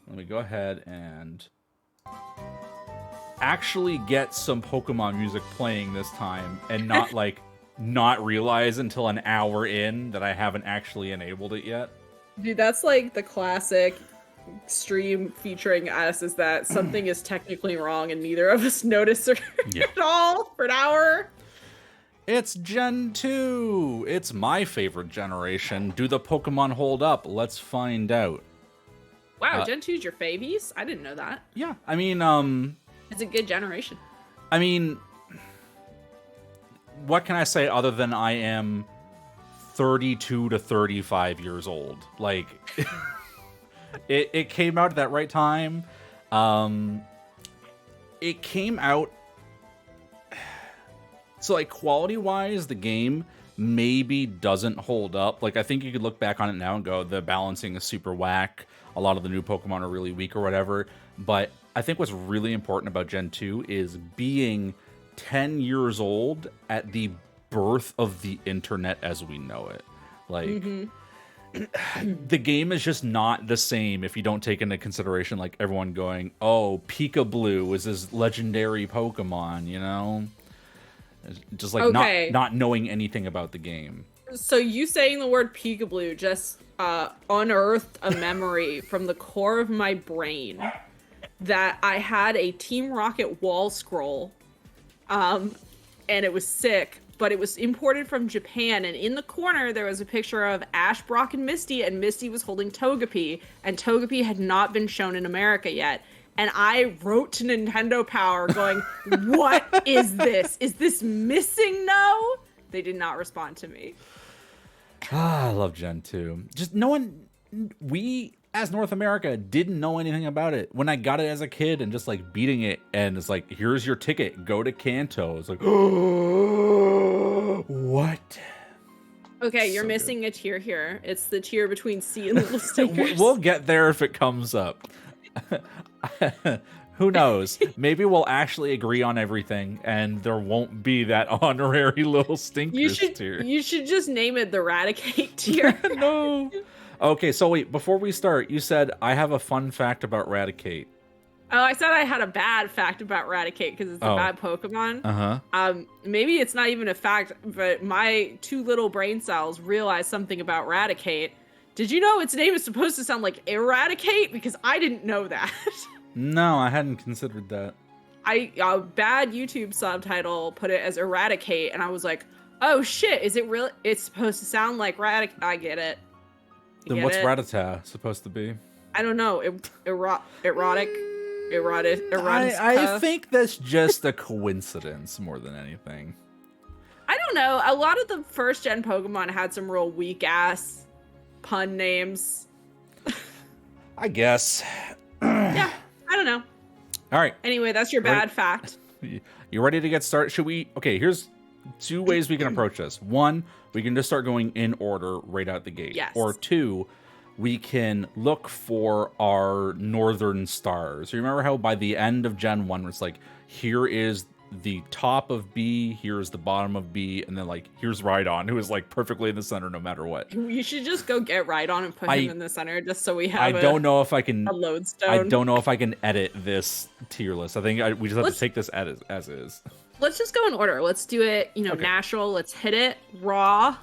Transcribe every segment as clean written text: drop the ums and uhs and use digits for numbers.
Let me go ahead and actually get some Pokemon music playing this time and not not realize until an hour in that I haven't actually enabled it yet. Dude, that's like the classic stream featuring us, is that something is technically wrong and neither of us notice it at all for an hour. It's Gen 2. It's my favorite generation. Do the Pokemon hold up? Let's find out. Wow, Gen 2's your favies? I didn't know that. Yeah, I mean, it's a good generation. I mean, what can I say other than I am 32 to 35 years old? Like, it came out at that right time. It came out, so like quality-wise, the game maybe doesn't hold up. Like, I think you could look back on it now and go, the balancing is super whack. A lot of the new Pokemon are really weak or whatever. But I think what's really important about Gen 2 is being 10 years old at the birth of the internet as we know it. Like, the game is just not the same if you don't take into consideration, like, everyone going, oh, Pika-Blue is this legendary Pokemon, you know? Just, like, not knowing anything about the game. So you saying the word Pika-Blue just unearthed a memory from the core of my brain that I had a Team Rocket wall scroll, and it was sick, but it was imported from Japan, and in the corner there was a picture of Ash, Brock, and Misty was holding Togepi, and Togepi had not been shown in America yet. And I wrote to Nintendo Power going, what is this? Is this missing? No? They did not respond to me. I love Gen 2. Just no one, we as North America didn't know anything about it. When I got it as a kid and just like beating it, and it's like, here's your ticket, go to Kanto. It's like, oh, what? Okay, you're missing a tier here. It's the tier between C and Little Stinkers. We'll get there if it comes up. Who knows? Maybe we'll actually agree on everything, and there won't be that honorary Little Stinkers tier. You should just name it the Raticate tier. No. Okay, so wait, before we start, you said I have a fun fact about Raticate. Oh, I said I had a bad fact about Raticate because it's a bad Pokemon. Maybe it's not even a fact, but my two little brain cells realized something about Raticate. Did you know its name is supposed to sound like Eradicate? Because I didn't know that. No, I hadn't considered that. A bad YouTube subtitle put it as Eradicate, and I was like, oh shit, is it really? It's supposed to sound like I get it. Then what's Rattata supposed to be? I don't know. Erotic. I think that's just a coincidence more than anything. I don't know. A lot of the first gen Pokemon had some real weak ass pun names. I guess. Yeah, I don't know. All right. Anyway, that's your bad fact. You ready to get started? Should we? Okay, here's two ways we can approach this. One, we can just start going in order right out the gate. Yes. Or two, we can look for our northern stars. You remember how by the end of Gen 1, it's like, here is the top of B, here's the bottom of B, and then like, here's Rhydon, who is like perfectly in the center no matter what. You should just go get Rhydon and put him in the center just so we have I don't know if I can, a lodestone. I don't know if I can edit this tier list. I think we just have to take this as is. Let's just go in order. Let's do it, okay. Natural. Let's hit it. Raw.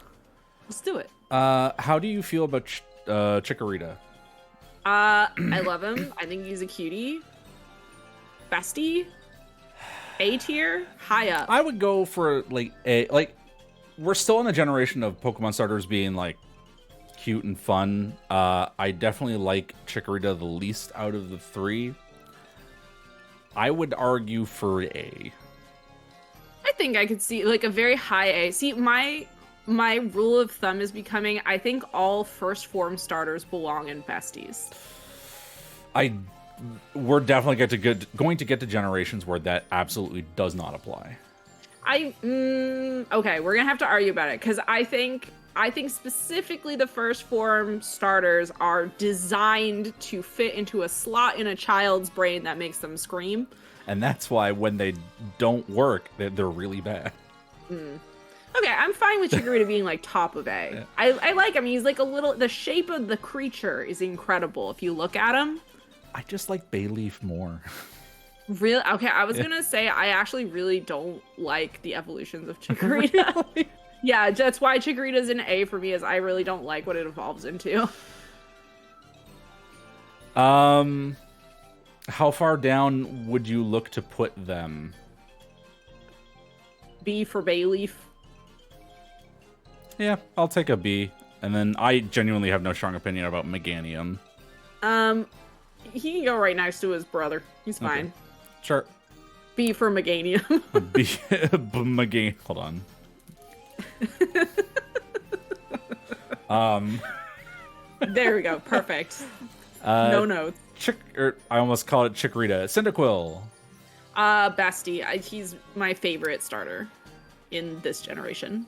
Let's do it. How do you feel about Chikorita? I love him. I think he's a cutie. Bestie. A tier, high up. I would go for like a we're still in the generation of Pokemon starters being like cute and fun. I definitely like Chikorita the least out of the three. I would argue for A. I think I could see like a very high A. See, my rule of thumb is becoming, I think all first form starters belong in besties. We're definitely going to get to generations where that absolutely does not apply. Okay, we're gonna have to argue about it because I think specifically the first form starters are designed to fit into a slot in a child's brain that makes them scream. And that's why when they don't work, they're really bad. Okay, I'm fine with Chikorita being like top of A. Yeah. I like him. He's like the shape of the creature is incredible if you look at him. I just like Bayleaf more. Really? Okay, I was gonna say I actually really don't like the evolutions of Chikorita. Really? Yeah, that's why Chikorita's an A for me, is I really don't like what it evolves into. How far down would you look to put them? B for Bayleaf. Yeah, I'll take a B. And then I genuinely have no strong opinion about Meganium. He can go right next to his brother. He's fine. Okay. Sure. B for Meganium. B Meganium. Hold on. There we go. Perfect. No notes. I almost called it Chikorita. Cyndaquil. Bestie. He's my favorite starter in this generation.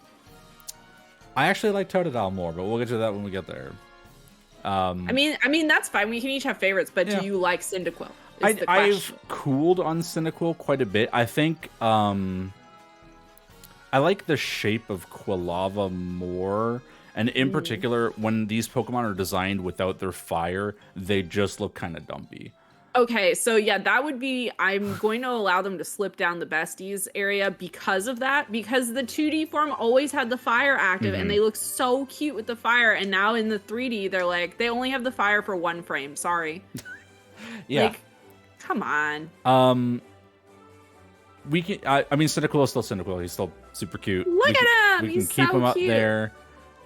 I actually like Totodile more, but we'll get to that when we get there. I mean that's fine. We can each have favorites, but do you like Cyndaquil? I've cooled on Cyndaquil quite a bit. I think I like the shape of Quilava more. And in particular, when these Pokemon are designed without their fire, they just look kind of dumpy. Okay, so yeah, that would be... I'm going to allow them to slip down the besties area because of that. Because the 2D form always had the fire active, and they look so cute with the fire. And now in the 3D, they're like, they only have the fire for one frame. Sorry. Yeah. Like, come on. We can... I mean, Cyndaquil is still Cyndaquil. He's still super cute. Look at him! We can keep him up there.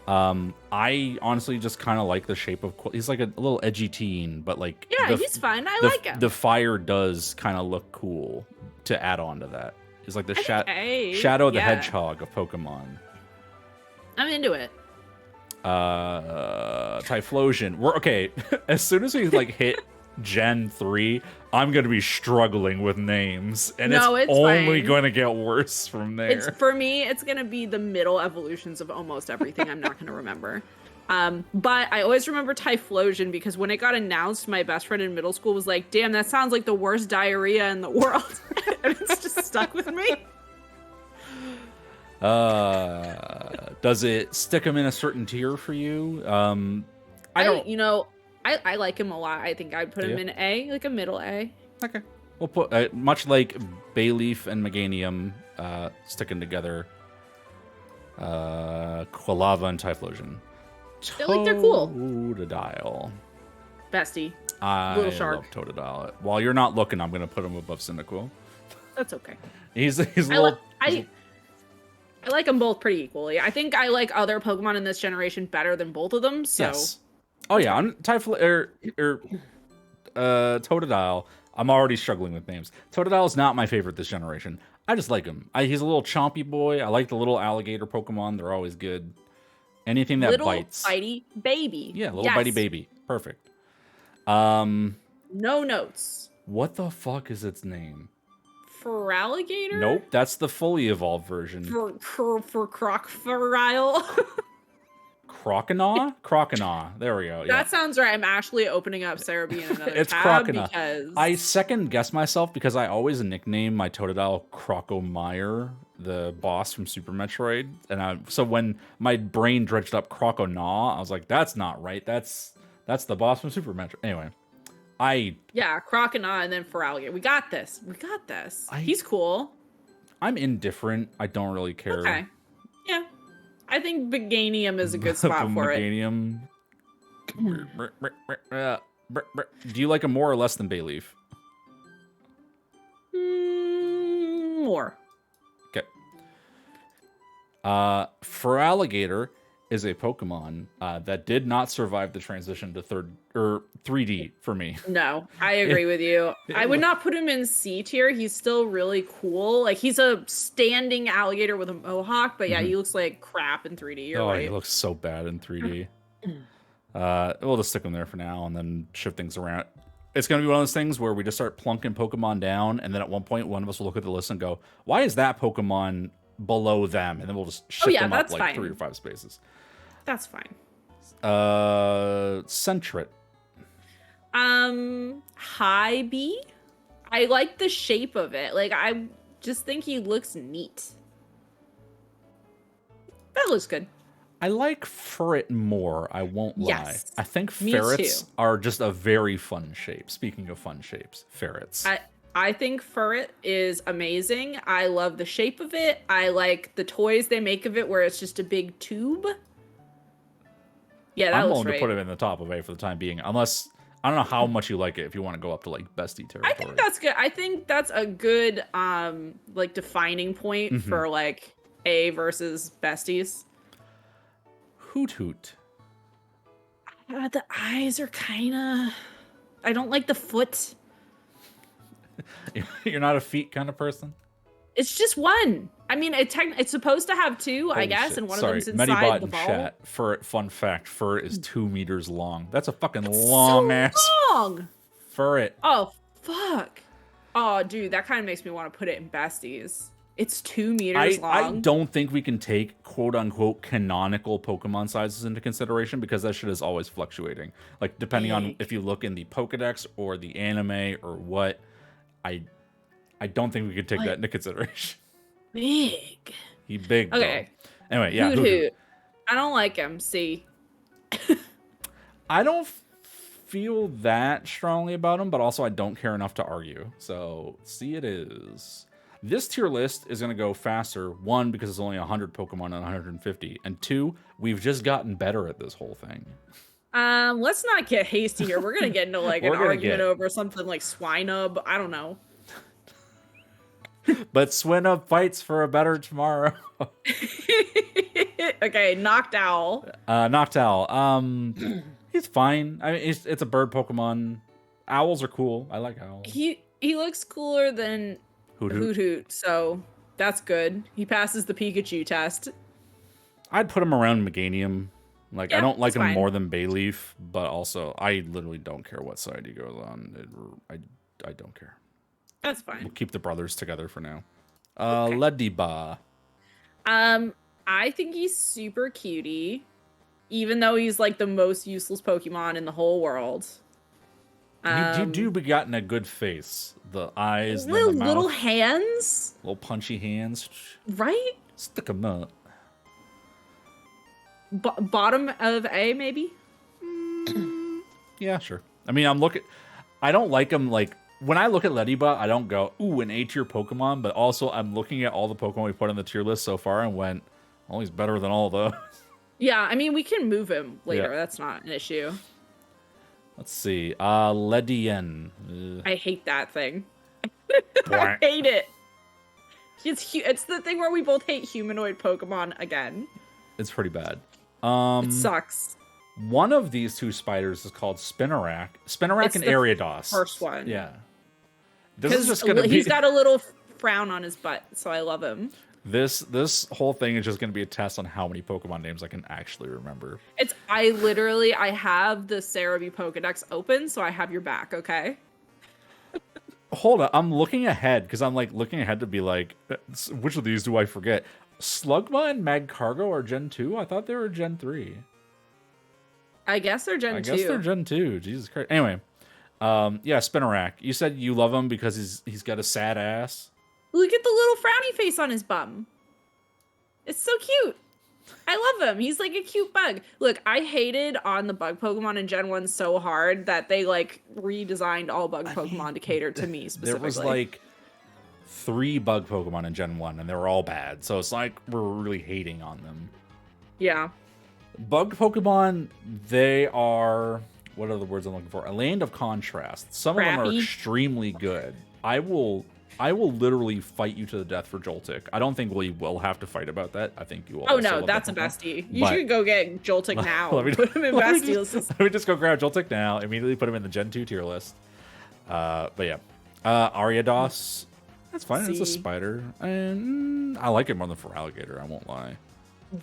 I honestly just kind of like the shape of he's like a little edgy teen, but like he's fine. I like him. The fire does kind of look cool to add on to that. He's like the Shadow the Hedgehog of Pokemon. I'm into it. Typhlosion. We're okay. As soon as we like hit Gen 3, I'm gonna be struggling with names, and it's only going to get worse from there. For me, it's gonna be the middle evolutions of almost everything. I'm not gonna remember. But I always remember Typhlosion because when it got announced, my best friend in middle school was like, "Damn, that sounds like the worst diarrhea in the world," and it's just stuck with me. Does it stick him in a certain tier for you? I don't. I like him a lot. I think I'd put him in A, like a middle A. Okay. We'll put, much like Bayleaf and Meganium sticking together, Quilava and Typhlosion. They're cool. Totodile. Bestie. Little shark. Love Totodile. While you're not looking, I'm going to put him above Cyndaquil. That's okay. He's a little... I like them both pretty equally. I think I like other Pokemon in this generation better than both of them, so... Yes. Oh yeah, on Totodile, I'm already struggling with names. Totodile is not my favorite this generation. I just like him. He's a little chompy boy. I like the little alligator Pokemon. They're always good. Anything that bites. Little bitey baby. Yeah, little bitey baby. Perfect. No notes. What the fuck is its name? Feraligatr? Nope, that's the fully evolved version. For Crocodile. Croconaw? There we go. Yeah. That sounds right. I'm actually opening up Cerebi in another it's tab Croconaw. Because... I second guess myself because I always nickname my Totodile Crocomire, the boss from Super Metroid. And so when my brain dredged up Croconaw, I was like, that's not right. That's the boss from Super Metroid. Anyway. Croconaw and then Feraligatr. We got this. He's cool. I'm indifferent. I don't really care. Okay. Yeah. I think Meganium is a good spot for Meganium. Do you like him more or less than Bayleaf? More. Okay. Feraligatr is a Pokemon that did not survive the transition to 3D for me. No, I agree with you. I would not put him in C tier. He's still really cool. Like, he's a standing alligator with a mohawk, but yeah, he looks like crap in 3D. You're right. He looks so bad in 3D. We'll just stick him there for now and then shift things around. It's going to be one of those things where we just start plunking Pokemon down, and then at one point, one of us will look at the list and go, why is that Pokemon below them? And then we'll just shift them up like 3 or 5 spaces. That's fine. Sentret. High B. I like the shape of it. Like, I just think he looks neat. That looks good. I like ferret more, I won't lie. Yes. I think Me ferrets too. are just a very fun shape. Speaking of fun shapes, ferrets. I think ferret is amazing. I love the shape of it. I like the toys they make of it where it's just a big tube. Yeah, that I'm looks willing to put right. it in the top of A for the time being, unless I don't know how much you like it if you want to go up to like bestie I think territory. that's good. I think that's a good like defining point for like A versus besties. Hoot hoot. The eyes are kind of I don't like the foot. You're not a feet kind of person? It's just one. I mean, it's supposed to have two, I Holy guess, shit. and one Sorry, of them's inside Medibot the in ball. chat. Fun fact, ferret is 2 meters long. That's a fucking It's long so ass long. ferret. Oh, fuck. Oh, dude, that kind of makes me want to put it in besties. It's 2 meters long. I don't think we can take quote-unquote canonical Pokemon sizes into consideration because that shit is always fluctuating. Like, depending on if you look in the Pokedex or the anime or what, I don't think we could take that into consideration. Big. He big, Okay. though. Anyway, yeah. Hoot hoot. I don't like him, see. I don't feel that strongly about him, but also I don't care enough to argue. So, see it is. This tier list is going to go faster. One, because it's only 100 Pokemon and 150. And two, we've just gotten better at this whole thing. Let's not get hasty here. We're going to get into like an argument over something like Swinub. I don't know. But Swinub fights for a better tomorrow. Okay, Noctowl. Noctowl. He's fine. I mean, it's a bird Pokemon. Owls are cool. I like owls. He looks cooler than Hoot Hoot, so that's good. He passes the Pikachu test. I'd put him around Meganium. Like, Yeah, I don't like him fine. more than Bayleaf, but also I literally don't care what side he goes on. I don't care. That's fine. We'll keep the brothers together for now. Okay. Lediba. I think he's super cutie, even though he's like the most useless Pokemon in the whole world. You do begotten a good face. The eyes, then the mouth. Little hands. Little punchy hands. Right? Stick them up. Bottom of A, maybe? Yeah, sure. I mean, I don't like him, like, when I look at Lediba, I don't go, ooh, an A-tier Pokemon, but also I'm looking at all the Pokemon we put on the tier list so far and went, oh, he's better than all of those. Yeah, I mean, we can move him later. Yeah. That's not an issue. Let's see. Ledien. I hate that thing. I hate it. It's the thing where we both hate humanoid Pokemon again. It's pretty bad. It sucks. One of these two spiders is called Spinarak. Spinarak It's and the Ariados. First one. Yeah. This is just gonna be. He's got a little frown on his butt, so I love him. This whole thing is just gonna be a test on how many Pokemon names I can actually remember. I have the Cerebi Pokedex open, so I have your back, okay? Hold on, I'm looking ahead because I'm like looking ahead to be like, which of these do I forget? Slugma and Magcargo are Gen 2? I thought they were Gen 3. I guess they're Gen 2. I guess they're Gen 2. Jesus Christ. Anyway, yeah, Spinarak. You said you love him because he's got a sad ass. Look at the little frowny face on his bum. It's so cute. I love him. He's like a cute bug. Look, I hated on the bug Pokemon in Gen 1 so hard that they like redesigned all bug Pokemon to cater to me specifically. There was like 3 bug Pokemon in Gen 1 and they were all bad. So it's like we're really hating on them. Yeah. Bug Pokemon, they are, what are the words I'm looking for? A land of contrast. Some of them are extremely good. I will literally fight you to the death for Joltik. I don't think we will have to fight about that. I think you will. Oh no, that's a bestie. You should go get Joltik now. Put him in let bestie. Let me just go grab Joltik now. Immediately put him in the Gen 2 tier list. But yeah, Ariados. That's fine. It's a spider, and I like it more than Feraligatr. I won't lie.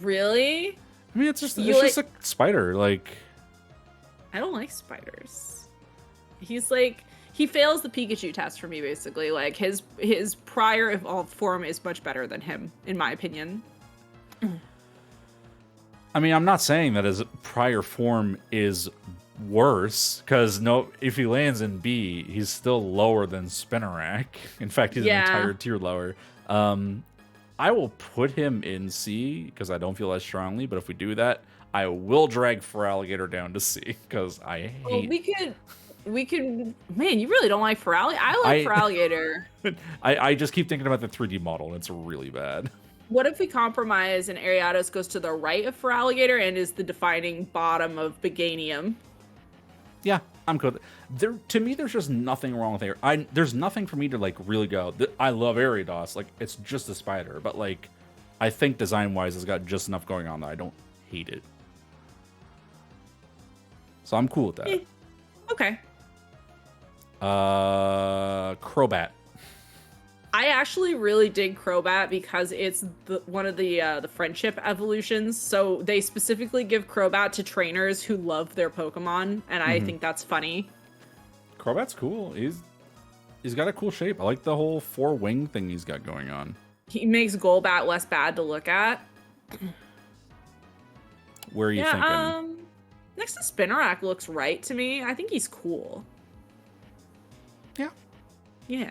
Really? I mean, it's just a spider. Like, I don't like spiders. He's like, he fails the Pikachu test for me, basically. Like, his prior evolved form is much better than him, in my opinion. I mean, I'm not saying that his prior form is worse, because if he lands in B, he's still lower than Spinarak. In fact, he's an entire tier lower. I will put him in C because I don't feel as strongly. But if we do that, I will drag Feraligatr down to C because I Well, hate. we could. Man, you really don't like Feraligatr. I like Feraligatr. I just keep thinking about the 3D model, and it's really bad. What if we compromise and Ariados goes to the right of Feraligatr and is the defining bottom of Beganium? Yeah, I'm good. To me, there's just nothing wrong with it. There's nothing for me to like really go. I love Ariados. Like it's just a spider, but like I think design-wise, it's got just enough going on that I don't hate it. So I'm cool with that. Okay. Crobat. I actually really dig Crobat because it's one of the friendship evolutions. So they specifically give Crobat to trainers who love their Pokemon, and I think that's funny. Crobat's cool. He's got a cool shape. I like the whole 4-wing thing he's got going on. He makes Golbat less bad to look at. Where are you thinking? Next to Spinarak looks right to me. I think he's cool. Yeah. Yeah.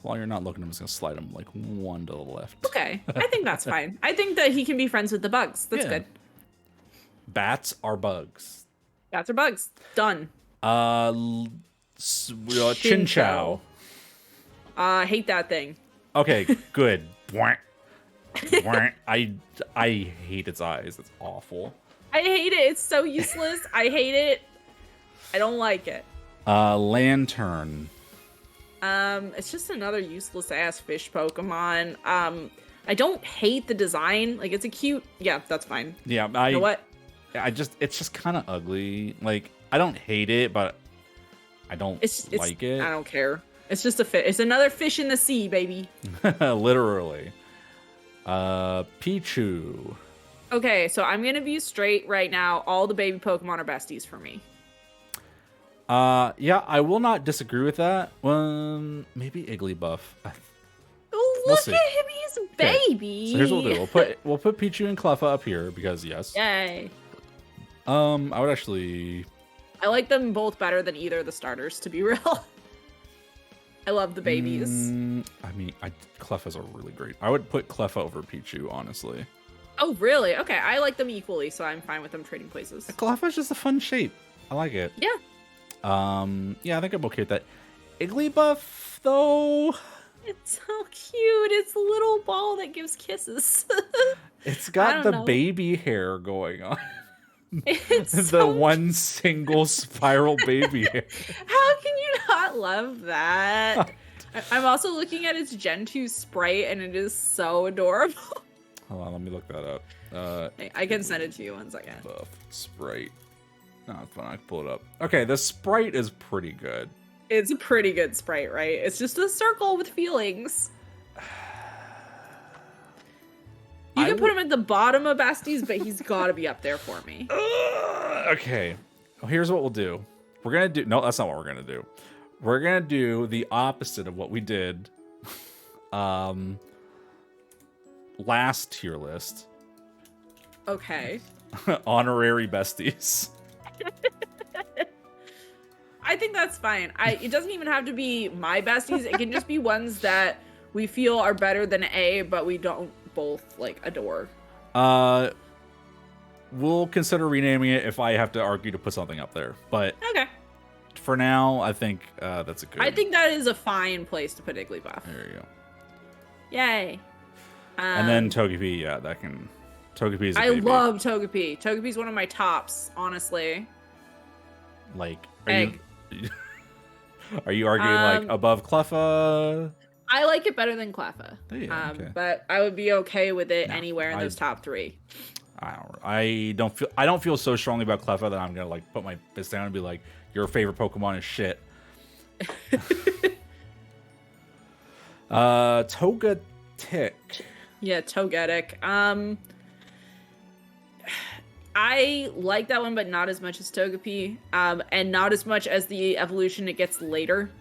While you're not looking, I'm just gonna slide him like one to the left. Okay, I think that's fine. I think that he can be friends with the bugs. That's good. Bats are bugs. Bats are bugs. Done. Chinchou. Hate that thing. Okay, good. I hate its eyes. It's awful. I hate it. It's so useless. I hate it. I don't like it. Lantern. It's just another useless ass fish Pokemon. I don't hate the design. Like it's a cute. Yeah, that's fine. Yeah, you know what? It's just kind of ugly. Like I don't hate it, but I don't like it. I don't care. It's just a fish. It's another fish in the sea, baby. Literally. Pichu. Okay, so I'm gonna be straight right now. All the baby Pokemon are besties for me. Yeah, I will not disagree with that. Maybe Igglybuff. Oh, look at him, he's a baby. Okay. So here's what we'll do. We'll put Pichu and Cleffa up here because yes. Yay. I would actually. I like them both better than either of the starters, to be real. I love the babies. I mean, Cleffa's a really great. I would put Cleffa over Pichu, honestly. Oh, really? Okay, I like them equally, so I'm fine with them trading places. Cleffa's just a fun shape. I like it. Yeah. Yeah, I think I'm okay with that. Igglybuff, though. It's so cute. It's a little ball that gives kisses. It's got the baby hair going on. It's the so one single spiral baby hair. How can you not love that? I'm also looking at its Gen 2 sprite, and it is so adorable. Hold on, let me look that up. I can send it to you 1 second. Buff sprite. No, it's fine. I can pull it up. Okay, the sprite is pretty good. It's a pretty good sprite, right? It's just a circle with feelings. You can put him at the bottom of besties, but he's got to be up there for me. Okay. Well, here's what we'll do. We're going to do... No, that's not what we're going to do. We're going to do the opposite of what we did last tier list. Okay. Honorary besties. I think that's fine. It doesn't even have to be my besties. It can just be ones that we feel are better than A, but we don't both like adore. We'll consider renaming it if I have to argue to put something up there. But okay. For now, I think that's a good. I think that is a fine place to put Igglybuff. There you go. Yay. And then Togepi, yeah, that can. Togepi is a I baby. love Togepi. Togepi's one of my tops, honestly. Like, Egg. Are you arguing like above Cleffa? I like it better than Cleffa. Yeah, okay. But I would be okay with it anywhere in those top 3. I don't feel so strongly about Cleffa that I'm gonna like put my fist down and be like, your favorite Pokemon is shit. Togetic. Yeah, Togetic. I like that one, but not as much as Togepi, and not as much as the evolution it gets later.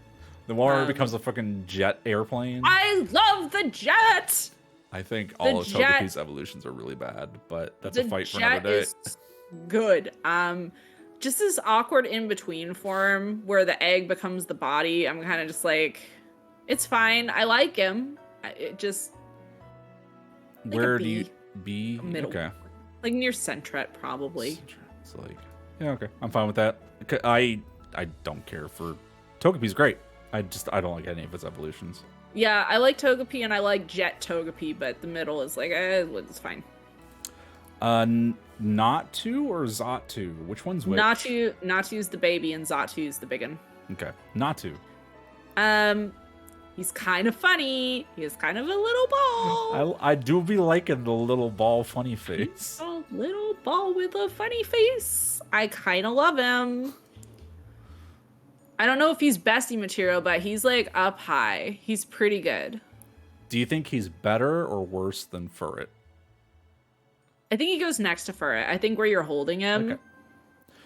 The one where it becomes a fucking jet airplane. I love the jet! I think all of Togepi's evolutions are really bad, but that's a fight for another day. Is good. Just this awkward in-between form where the egg becomes the body. I'm kind of just like, it's fine. I like him. It just like Where do you B? middle, Okay. like near Centret probably. It's like, yeah, okay, I'm fine with that. I don't care for Togepi's great. I don't like any of its evolutions. Yeah, I like Togepi and I like Jet Togepi, but the middle is like, it's fine. Natu or Zatu? Which one's which? Natu's the baby and Zatu's the big one. Okay, Natu. He's kind of funny. He's kind of a little ball. I do be liking the little ball funny face. A little ball with a funny face. I kind of love him. I don't know if he's bestie material, but he's like up high. He's pretty good. Do you think he's better or worse than Furret? I think he goes next to Furret. I think where you're holding him. Okay.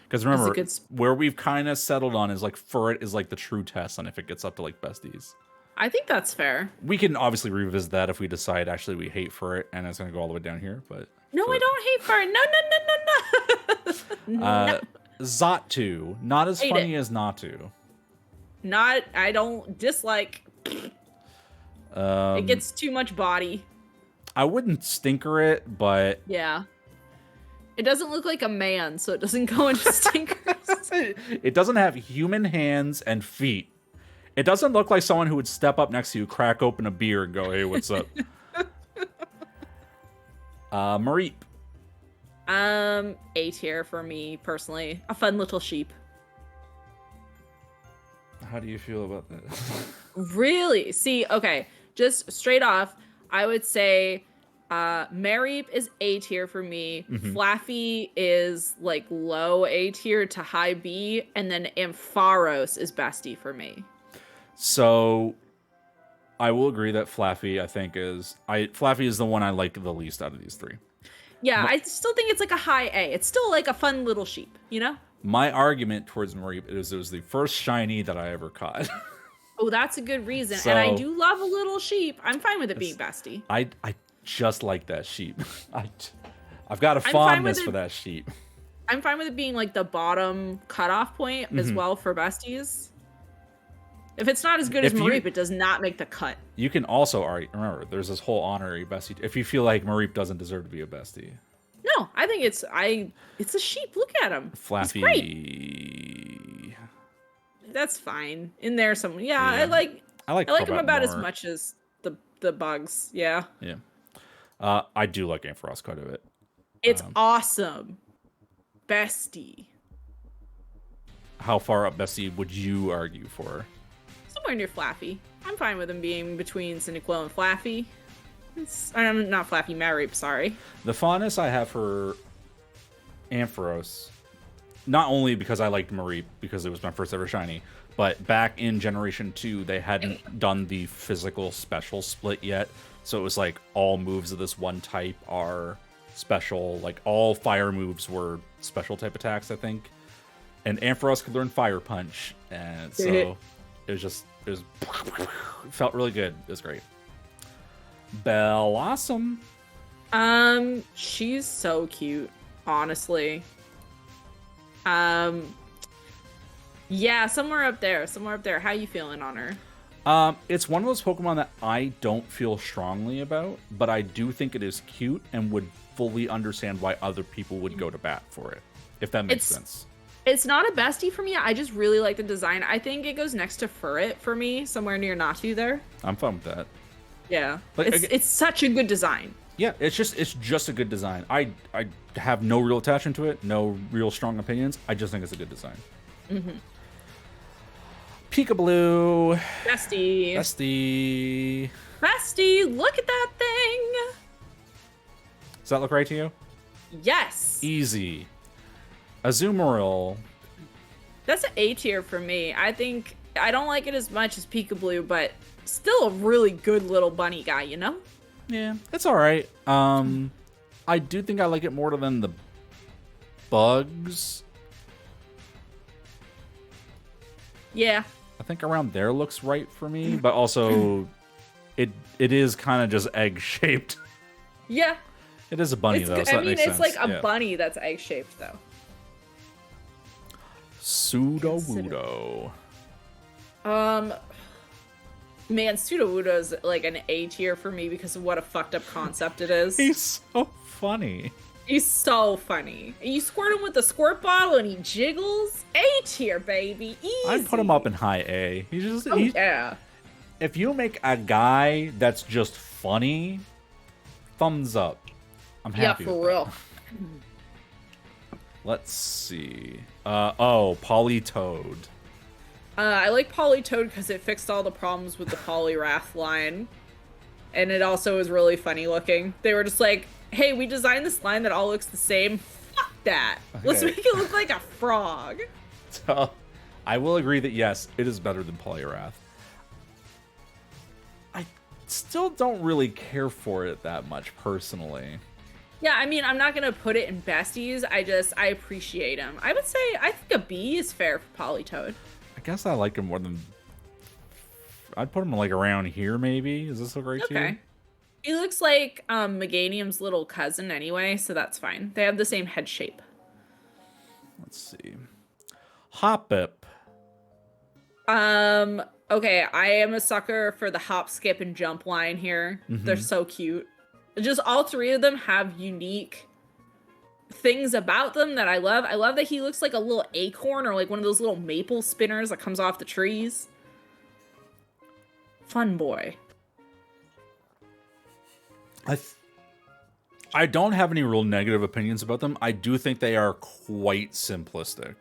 Because remember, where we've kind of settled on is like Furret is like the true test on if it gets up to like besties. I think that's fair. We can obviously revisit that if we decide actually we hate Furret and it's going to go all the way down here. But no, I don't hate Furret. No. Zatu, not as funny as Natu. I don't dislike. It gets too much body. I wouldn't stinker it, but yeah. It doesn't look like a man, so it doesn't go into stinkers. It doesn't have human hands and feet. It doesn't look like someone who would step up next to you, crack open a beer, and go, "Hey, what's up?" Mareep. A tier for me personally. A fun little sheep. How do you feel about that? Really? See, okay, just straight off, I would say Mareep is A tier for me. Mm-hmm. Flaffy is like low A tier to high B, and then Ampharos is bestie for me. So I will agree that Flaffy, I think, Flaffy is the one I like the least out of these three. Yeah, I still think it's like a high A. It's still like a fun little sheep, you know? My argument towards Mareep is it was the first shiny that I ever caught. Oh, that's a good reason. And I do love a little sheep. I'm fine with it being bestie. I just like that sheep. I've got a fondness for that sheep. I'm fine with it being like the bottom cutoff point as well for besties. If it's not as good as Mareep, it does not make the cut. You can also remember, there's this whole honorary bestie. If you feel like Mareep doesn't deserve to be a bestie. No, I think it's a sheep. Look at him. Flaffy. He's great. That's fine. In there somewhere. Yeah, I like him about as much as the bugs. Yeah. Yeah. I do like Ampharos quite a bit. It's awesome. Bestie. How far up bestie would you argue for? Somewhere near Flaffy. I'm fine with him being between Cyndaquil and Flaffy. I'm not Flaffy, Mareep, sorry. The fondness I have for Ampharos, not only because I liked Mareep, because it was my first ever shiny, but back in Generation 2, they hadn't done the physical special split yet. So it was like all moves of this one type are special. Like all fire moves were special type attacks, I think. And Ampharos could learn Fire Punch. And so it felt really good. It was great. Bellossom. She's so cute, honestly. Yeah, somewhere up there. How you feeling on her? It's one of those Pokemon that I don't feel strongly about, but I do think it is cute and would fully understand why other people would go to bat for it, if that makes sense. It's not a bestie for me. I just really like the design. I think it goes next to Furret for me, somewhere near Natu there. I'm fine with that. Yeah, but it's such a good design. Yeah, it's just a good design. I have no real attachment to it, no real strong opinions. I just think it's a good design. Mm-hmm. Peekaboo. Bestie. Look at that thing. Does that look right to you? Yes. Easy. Azumarill. That's an A tier for me. I think I don't like it as much as Peekaboo, but still a really good little bunny guy, you know? Yeah, it's all right. I do think I like it more than the bugs. Yeah. I think around there looks right for me, but also it is kind of just egg-shaped. Yeah. It is a bunny, though, so that makes sense. It's like a bunny that's egg-shaped, though. Sudowoodo. Man, Sudowoodo is like an A tier for me because of what a fucked up concept it is. He's so funny. He's so funny. You squirt him with the squirt bottle and he jiggles. A tier, baby. Easy. I'd put him up in high A. Yeah. If you make a guy that's just funny, thumbs up. I'm happy. Yeah, for real. Let's see. Polytoad. I like Polytoad because it fixed all the problems with the Poliwrath line. And it also is really funny looking. They were just like, hey, we designed this line that all looks the same. Fuck that. Let's make it look like a frog. So, I will agree that yes, it is better than Poliwrath. I still don't really care for it that much personally. Yeah, I mean, I'm not going to put it in besties. I appreciate him. I would say, I think a B is fair for Polytoad. I guess I like him more than... I'd put him like around here, maybe. Is this okay to you? He looks like Meganium's little cousin anyway, so that's fine. They have the same head shape. Let's see. Hoppip. Okay, I am a sucker for the hop, skip, and jump line here. They're so cute. Just all three of them have unique things about them that I love. I love that he looks like a little acorn or like one of those little maple spinners that comes off the trees. Fun boy. I don't have any real negative opinions about them. I do think they are quite simplistic.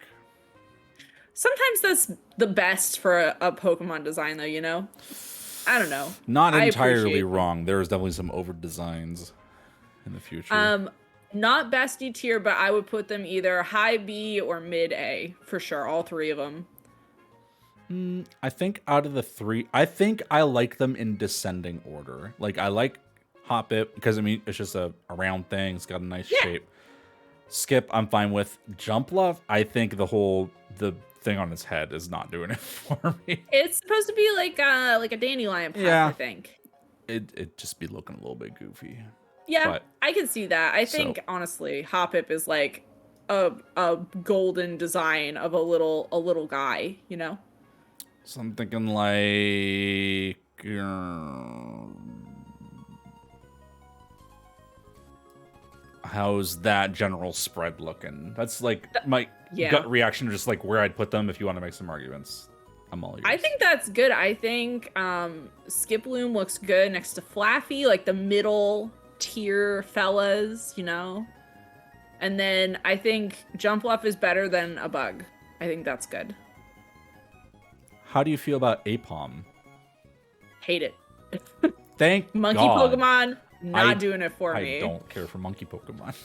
Sometimes that's the best for a Pokemon design, though, you know? I don't know. Not entirely wrong. There's definitely some over designs in the future. Not bestie tier, but I would put them either high B or mid A for sure. All three of them. I think out of the three, I think I like them in descending order. Like I like Hoppip because I mean it's just a round thing. It's got a nice shape. Skip, I'm fine with. Jumpluff, I think the thing on its head is not doing it for me. It's supposed to be like a dandelion puff, I think. It just be looking a little bit goofy. Yeah, but, I can see that. I think honestly, Hoppip is like a golden design of a little guy, you know? So I'm thinking like how's that general spread looking? That's like my gut reaction to just like where I'd put them if you want to make some arguments. I'm all yours. I think that's good. I think Skiploom looks good next to Flaffy, like the middle tier fellas, you know? And then I think Jumpluff is better than a bug. I think that's good. How do you feel about Apom? Hate it. Thank Monkey God. Pokemon, not doing it for me. I don't care for monkey Pokemon.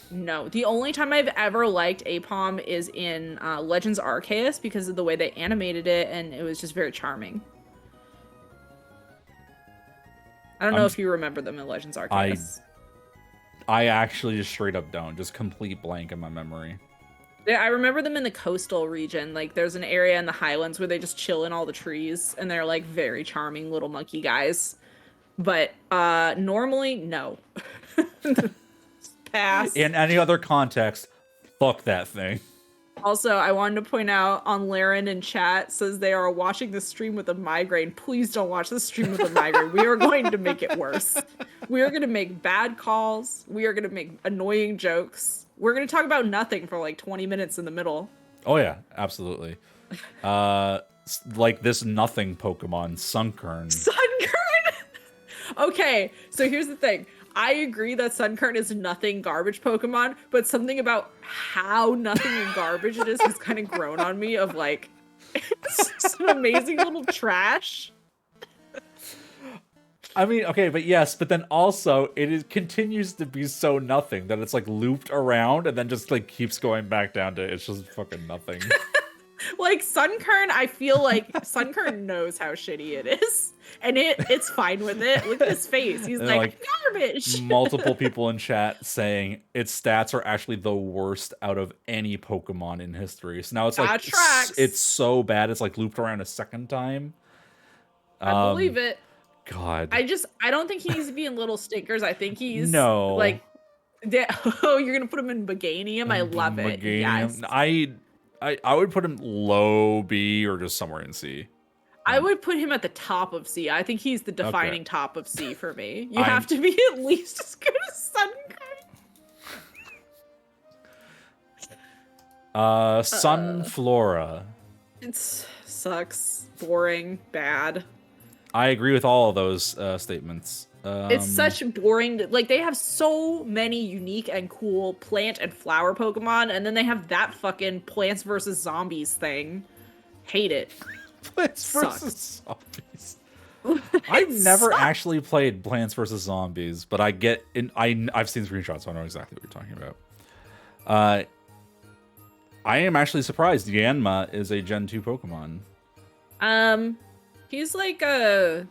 No. The only time I've ever liked Apom is in Legends Arceus because of the way they animated it, and it was just very charming. I don't know if you remember them in Legends Arceus. I actually just straight up don't. Just complete blank in my memory. Yeah, I remember them in the coastal region. Like, there's an area in the highlands where they just chill in all the trees, and they're, like, very charming little monkey guys. But, normally, no. Pass. In any other context, fuck that thing. Also, I wanted to point out on Laren in chat says they are watching the stream with a migraine. Please don't watch the stream with a migraine. We are going to make it worse. We are going to make bad calls. We are going to make annoying jokes. We're going to talk about nothing for like 20 minutes in the middle. Oh yeah, absolutely. Like this nothing Pokemon, Sunkern. Sunkern? Okay, so here's the thing. I agree that Sunkern is nothing garbage Pokemon, but something about how nothing and garbage it is has kind of grown on me of like, it's an amazing little trash. I mean, okay, but yes, but then also continues to be so nothing that it's like looped around and then just like keeps going back down to it's just fucking nothing. Like Sunkern, I feel like Sunkern knows how shitty it is, and it's fine with it. Look at his face; he's like garbage. Multiple people in chat saying its stats are actually the worst out of any Pokemon in history. So now it's like it's so bad it's like looped around a second time. I believe it. God, I don't think he needs to be in Little Stinkers. I think he's like, oh, you're gonna put him in Meganium. I love it. Yes. I would put him low B or just somewhere in C. I would put him at the top of C. I think he's the defining top of C for me. You have to be at least as good as Sunkern. Sunflora. It sucks. Boring. Bad. I agree with all of those statements. It's such boring. Like, they have so many unique and cool plant and flower Pokemon, and then they have that fucking Plants vs. Zombies thing. Hate it. Plants vs. Zombies. I've never actually played Plants vs. Zombies, but I've seen screenshots, so I know exactly what you're talking about. I am actually surprised Yanma is a Gen 2 Pokemon. He's like a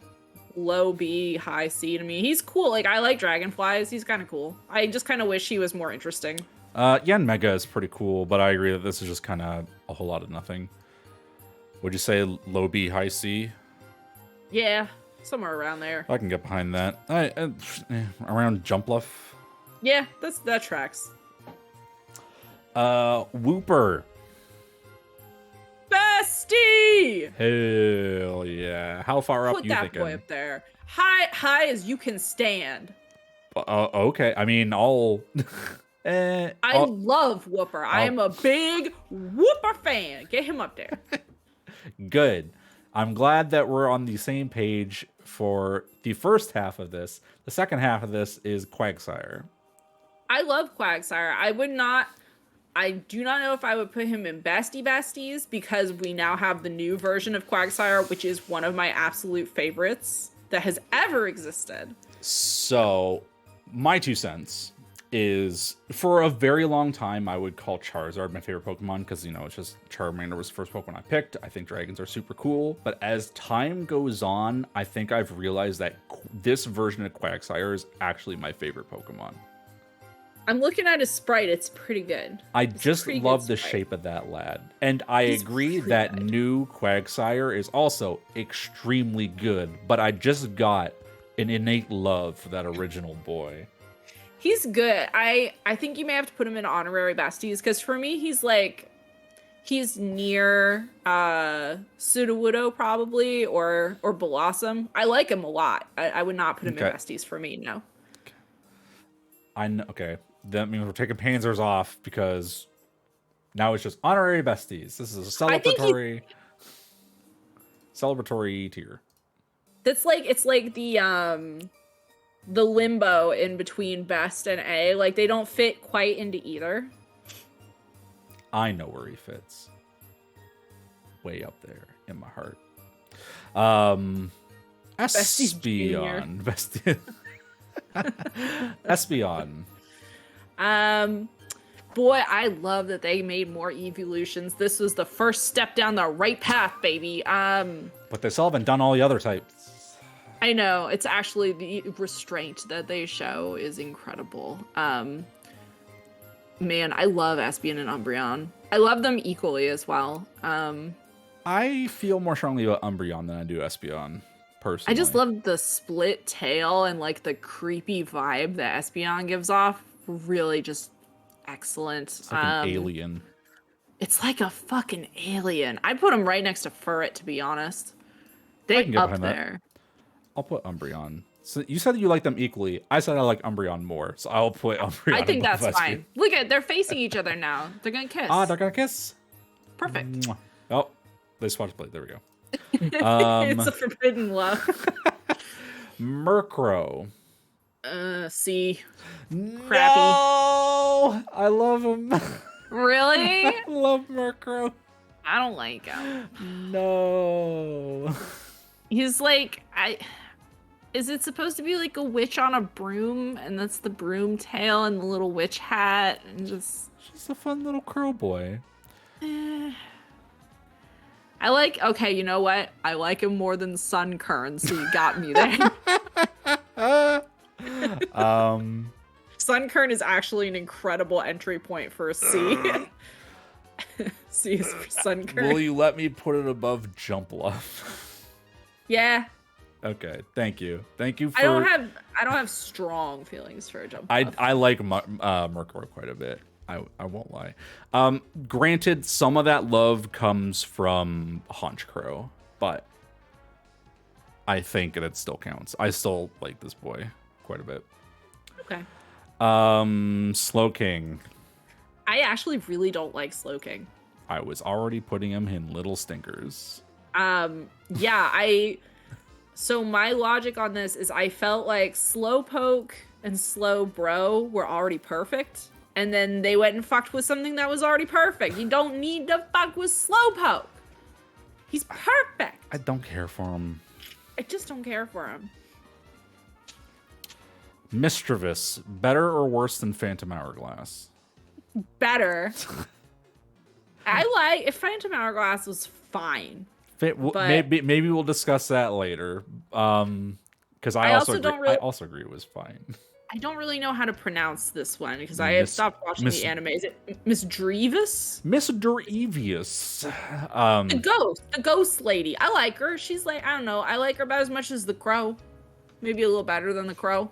low B, high C to me. He's cool. Like, I like dragonflies. He's kind of cool. I just kind of wish he was more interesting. Yanmega is pretty cool, but I agree that this is just kind of a whole lot of nothing. Would you say low B, high C? Yeah, somewhere around there. I can get behind that. Around Jumpluff? Yeah, that tracks. Wooper. Bestie! Hell yeah. How far up you thinking? Put that boy up there. High as you can stand. Okay. I mean, I love Wooper. I am a big Wooper fan. Get him up there. Good. I'm glad that we're on the same page for the first half of this. The second half of this is Quagsire. I love Quagsire. I do not know if I would put him in besties because we now have the new version of Quagsire, which is one of my absolute favorites that has ever existed. So, my 2 cents is, for a very long time, I would call Charizard my favorite Pokemon because, it's just Charmander was the first Pokemon I picked. I think dragons are super cool. But as time goes on, I think I've realized that this version of Quagsire is actually my favorite Pokemon. I'm looking at his sprite. It's pretty good. I just love the shape of that lad. And I agree that new Quagsire is also extremely good, but I just got an innate love for that original boy. He's good. I think you may have to put him in honorary besties because for me, he's near Sudowoodo probably or Blossom. I like him a lot. I would not put him in besties for me, no. Okay. That means we're taking Panzers off because now it's just honorary besties. This is a celebratory tier. It's like the limbo in between best and A. Like, they don't fit quite into either. I know where he fits. Way up there in my heart. Espeon. Espeon. Boy, I love that they made more evolutions. This was the first step down the right path, baby. But they still haven't done all the other types. I know. It's actually the restraint that they show is incredible. Man, I love Espeon and Umbreon. I love them equally as well. I feel more strongly about Umbreon than I do Espeon, personally. I just love the split tail and like the creepy vibe that Espeon gives off. Really just excellent. It's like an alien. It's like a fucking alien. I'd put him right next to Furret, to be honest. They up there. I'll put Umbreon. So you said that you like them equally. I said I like Umbreon more, so I'll put Umbreon. I think that's fine. Look at, they're facing each other now. They're gonna kiss. They're gonna kiss. Perfect. Oh, they swatched blade. There we go. It's a forbidden love. Murkrow. C. Crappy. No! I love him. Really? I love Murkrow. I don't like him. No. He's like, is it supposed to be like a witch on a broom, and that's the broom tail and the little witch hat, and just a fun little crow boy. Okay, you know what? I like him more than Sunkern, so you got me there. Sunkern is actually an incredible entry point for a C. C is for Sunkern. Will you let me put it above Jumpluff? Yeah. Okay, thank you. Thank you for... I don't have strong feelings for a Jumpluff. I like Murkrow quite a bit. I won't lie. Granted, some of that love comes from Honchkrow, but I think that it still counts. I still like this boy quite a bit. Okay. Slowking. I actually really don't like Slowking. I was already putting him in little stinkers. Yeah, so my logic on this is I felt like Slowpoke and Slowbro were already perfect, and then they went and fucked with something that was already perfect. You don't need to fuck with Slowpoke. He's perfect. I don't care for him. I just don't care for him. Mischievous, better or worse than Phantom Hourglass? Better. If Phantom Hourglass was fine. Maybe we'll discuss that later. Because I also agree it was fine. I don't really know how to pronounce this one because I have stopped watching the anime. Is it Miss Drevis? Miss Drevius. The ghost lady. I like her. She's like, I don't know. I like her about as much as the crow. Maybe a little better than the crow.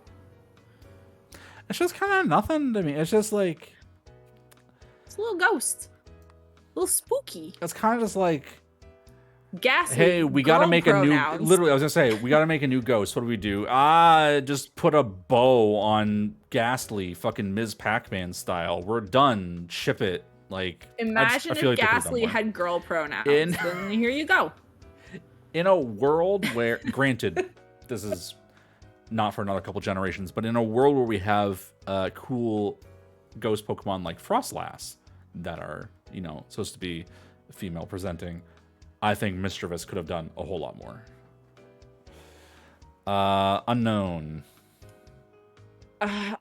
It's just kind of nothing to me. It's just like... It's a little ghost. A little spooky. It's kind of just like... Gassy. Hey, we gotta make pronouns. a new... Literally, I was gonna say, we gotta make a new ghost. What do we do? Just put a bow on Ghastly, fucking Ms. Pac-Man style. We're done. Ship it. Like, imagine if Ghastly had girl pronouns. Then here you go. In a world where... Granted, this is not for another couple generations, but in a world where we have cool ghost Pokemon like Frostlass that are, supposed to be female presenting, I think Mischievous could have done a whole lot more. Unknown.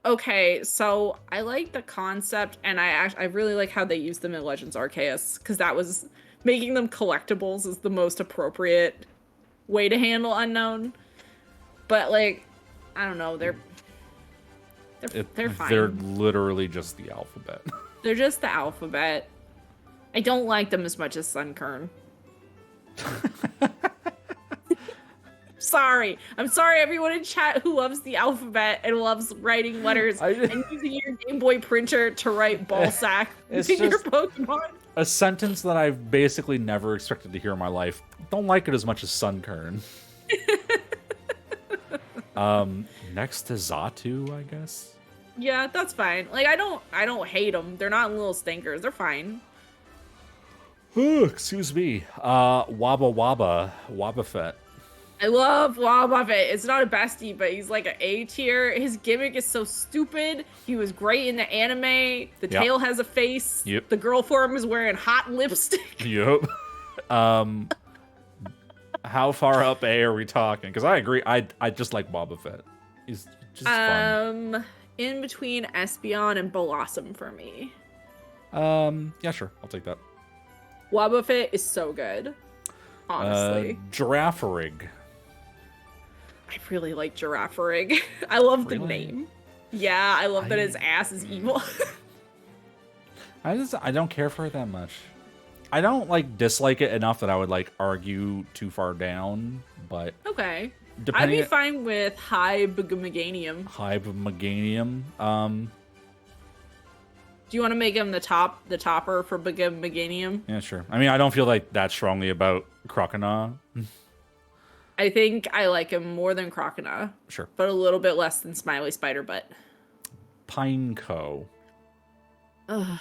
Okay, so I like the concept, and I really like how they used them in Legends Arceus, because that was making them collectibles is the most appropriate way to handle Unknown. But like, I don't know, they're fine. They're literally just the alphabet. They're just the alphabet. I don't like them as much as Sunkern. I'm sorry everyone in chat who loves the alphabet and loves writing letters and using your Game Boy printer to write ballsack in your Pokemon. A sentence that I've basically never expected to hear in my life. Don't like it as much as Sunkern. Next to Xatu, I guess. Yeah, that's fine. Like I don't hate them. They're not little stinkers. They're fine. Ooh, excuse me. Wobbuffet. I love Wobbuffet. It's not a bestie, but he's like an A tier. His gimmick is so stupid. He was great in the anime. The tail has a face. Yep. The girl form is wearing hot lipstick. Yep. How far up A are we talking? Because I agree. I just like Wobbuffet. He's just fun. In between Espeon and Blossom for me. Yeah, sure. I'll take that. Wobbuffet is so good. Honestly. Giraffarig. I really like Giraffarig. I love the name. Yeah, I love that his ass is evil. I don't care for it that much. I don't dislike it enough that I would argue too far down, but okay. I'd be fine with Hybeganium. Do you want to make him the topper for Meganium? Yeah, sure. I mean, I don't feel that strongly about Croconaw. I think I like him more than Croconaw. Sure. But a little bit less than Smiley Spiderbutt. Pineco. Ugh.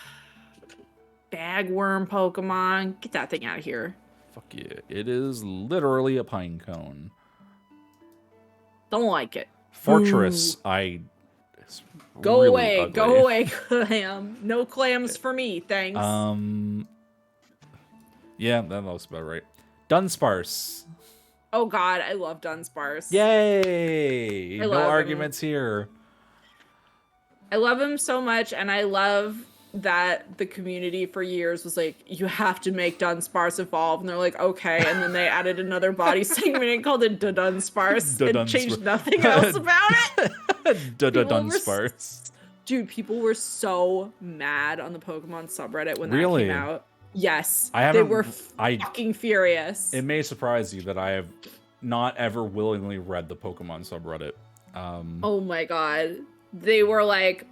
Bagworm Pokemon. Get that thing out of here. Fuck yeah. It is literally a pine cone. Don't like it. Fortress. Go really away. ugly. Go away, Clam. No clams for me, thanks. Yeah, that looks about right. Dunsparce. Oh god, I love Dunsparce. Yay! No arguments here. I love him so much, and I love that the community for years was like, you have to make Dunsparce evolve, and they're like, okay, and then they added another body segment and called it Dunsparce and changed nothing else about it. Dunsparce. Dude, people were so mad on the Pokemon subreddit when that came out. Yes, they were fucking furious. It may surprise you that I have not ever willingly read the Pokemon subreddit. Oh my god. They were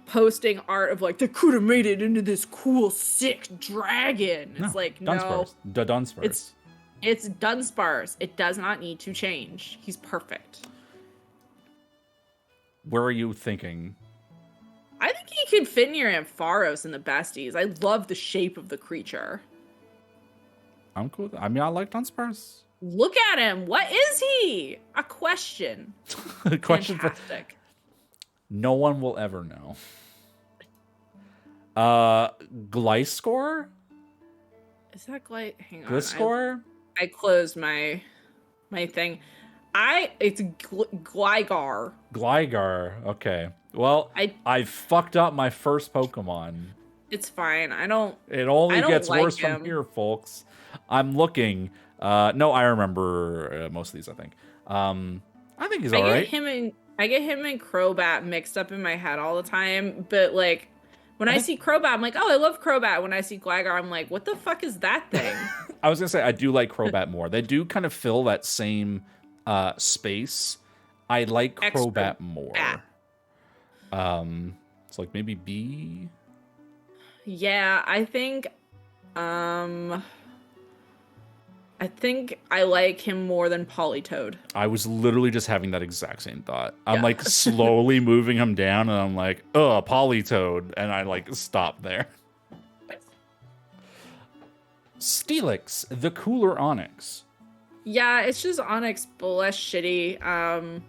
posting art of they could have made it into this cool, sick dragon. It's Dunsparce. no. Dunsparce. It's Dunsparce. It does not need to change. He's perfect. Where are you thinking? I think he could fit near Ampharos in the besties. I love the shape of the creature. I'm cool with that. I mean, I like Dunsparce. Look at him. What is he? A question. A question. Fantastic. No one will ever know. Gliscor? Is that hang on. Gliscor? I closed my thing. It's Gligar. Gligar. Okay. Well, I fucked up my first Pokemon. It's fine. It only gets like worse him. from here, folks. I'm looking. No, I remember most of these, I think. I think he's all right. I get him and Crobat mixed up in my head all the time, but like when I see Crobat, I'm like, oh, I love Crobat. When I see Gligar, I'm like, what the fuck is that thing? I was gonna say I do like Crobat more. They do kind of fill that same space. I like Crobat more. It's like maybe B. Yeah, I think I like him more than Politoed. I was literally just having that exact same thought. I'm like slowly moving him down, and I'm like, oh, Politoed, and I like stop there. Steelix, the cooler Onyx. Yeah, it's just Onyx, but less shitty.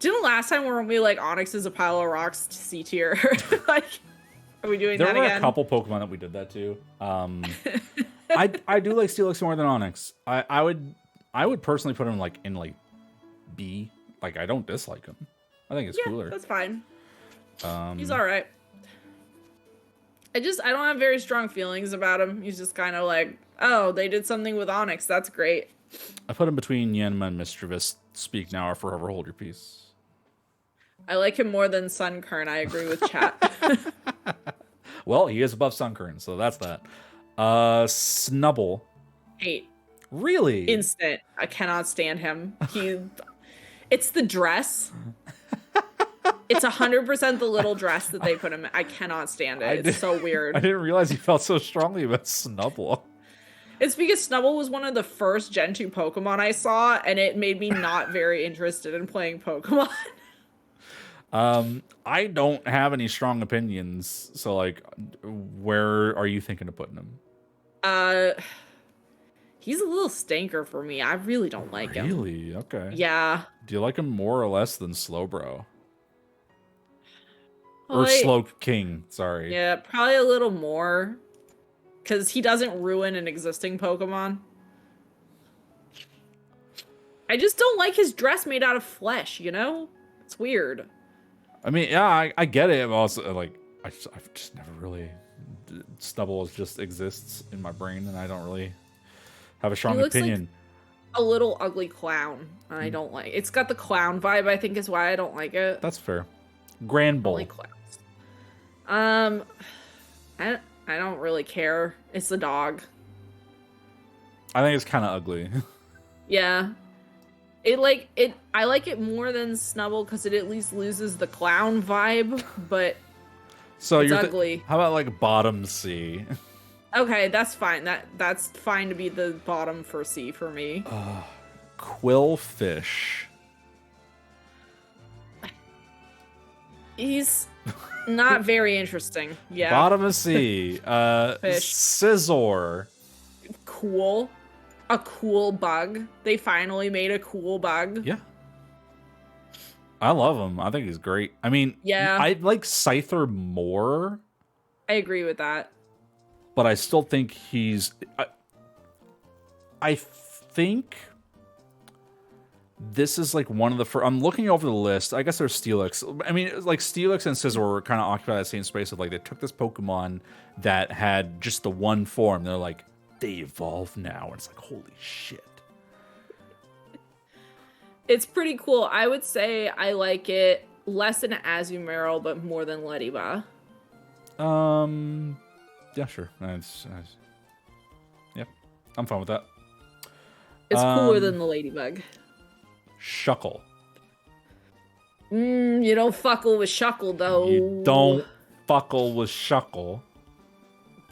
Didn't last time weren't we like Onyx is a pile of rocks to C tier? Like, are we doing that again? There were a couple Pokemon that we did that to. I do like Steelix more than Onyx. I would personally put him in B. Like, I don't dislike him. I think it's cooler. That's fine. He's all right. I don't have very strong feelings about him. He's just kind of like, oh, they did something with Onyx. That's great. I put him between Yanma and Mischievous. Speak now or forever hold your peace. I like him more than Sunkern. I agree with chat. Well, he is above Sunkern, so that's that. Snubble. Hate. Really? Instant. I cannot stand him. It's the dress. It's 100% the little dress that they put him in. I cannot stand it. It's so weird. I didn't realize you felt so strongly about Snubble. It's because Snubble was one of the first Gen 2 Pokemon I saw, and it made me not very interested in playing Pokemon. I don't have any strong opinions, so like, where are you thinking of putting him? He's a little stinker for me. I really don't like him. Really? Okay. Yeah. Do you like him more or less than Slowbro? Or Slow King, sorry. Yeah, probably a little more. Because he doesn't ruin an existing Pokemon. I just don't like his dress made out of flesh, you know? It's weird. I mean, yeah, I get it. But also, like, I've just never really... Snubble just exists in my brain, and I don't really have a strong opinion. Like a little ugly clown. I don't like it. It's got the clown vibe, I think, is why I don't like it. That's fair. Grand Bull. I don't like clowns. I don't really care. It's the dog. I think it's kind of ugly. Yeah. I like it more than Snubble because it at least loses the clown vibe, but so it's ugly. How about like bottom C? Okay, that's fine. That's fine to be the bottom for C for me. Quillfish. He's not very interesting. Yeah. Bottom of C. Scizor. Cool. A cool bug. They finally made a cool bug. Yeah. I love him. I think he's great. I mean, yeah. I like Scyther more. I agree with that. But I still think he's... I think this is like one of the first... I'm looking over the list. I guess there's Steelix. I mean, like Steelix and Scizor were kind of occupy that same space of like they took this Pokemon that had just the one form. They're like, they evolve now. And it's like, holy shit. It's pretty cool. I would say I like it less than Azumarill, but more than Lediba. Yeah, sure. Yep, I'm fine with that. It's cooler than the Ladybug. Shuckle. You don't fuckle with Shuckle, though. You don't fuckle with Shuckle.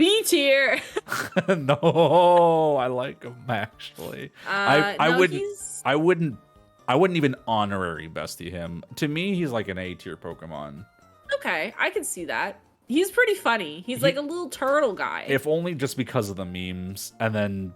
B tier. No, I like him actually. No, he's I wouldn't even honorary bestie him. To me, he's like an A tier Pokemon. okay. I can see that. He's pretty funny. He's like a little turtle guy. If only just because of the memes, and then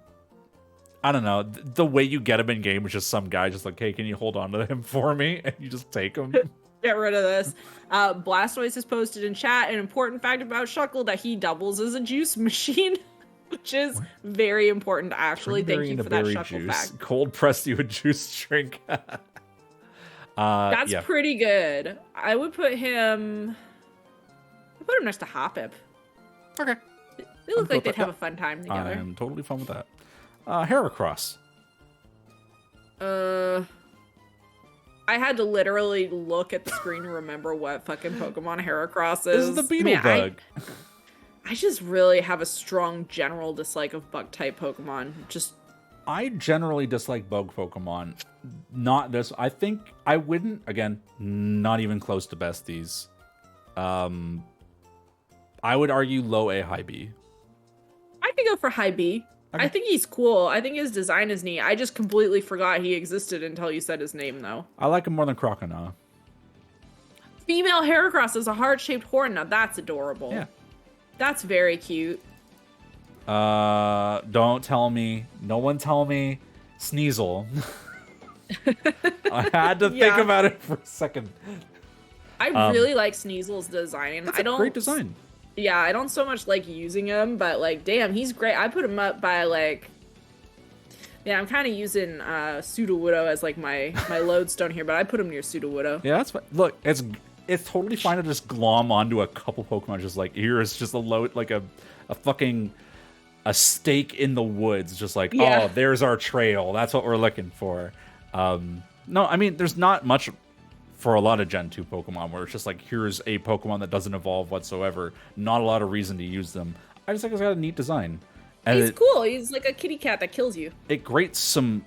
I don't know, the way you get him in game is just some guy just like, hey, can you hold on to him for me? And you just take him. Get rid of this. Blastoise has posted in chat an important fact about Shuckle, that he doubles as a juice machine, which is very important, actually. Thank you for that Shuckle fact. Cold press you a juice drink. That's pretty good. I would put him next to Hoppip. Okay. They look like they'd have a fun time together. I'm totally fun with that. Heracross. I had to literally look at the screen to remember what fucking Pokemon Heracross is. This is the beetle bug. I just really have a strong general dislike of bug-type Pokemon. I generally dislike bug Pokemon. Not this. I think I wouldn't, again, not even close to besties. I would argue low A, high B. I could go for high B. Okay. I think he's cool. I think his design is neat. I just completely forgot he existed until you said his name, though. I like him more than Croconaw. Female Heracross is a heart-shaped horn. Now that's adorable. Yeah. That's very cute. Don't tell me. No one tell me. Sneasel. I had to think about it for a second. I really like Sneasel's design. That's a great design. Yeah, I don't so much like using him, but like, damn, he's great. I put him up by like, yeah, I'm kind of using Sudowoodo as like my lodestone here, but I put him near Sudowoodo. Yeah, that's fine. Look, it's totally fine to just glom onto a couple Pokemon, just like here is just a load, like a fucking a stake in the woods, just like oh, there's our trail. That's what we're looking for. No, I mean, there's not much for a lot of Gen 2 Pokemon where it's just like, here's a Pokemon that doesn't evolve whatsoever. Not a lot of reason to use them. I just think it's got a neat design. And he's cool. He's like a kitty cat that kills you. It gets some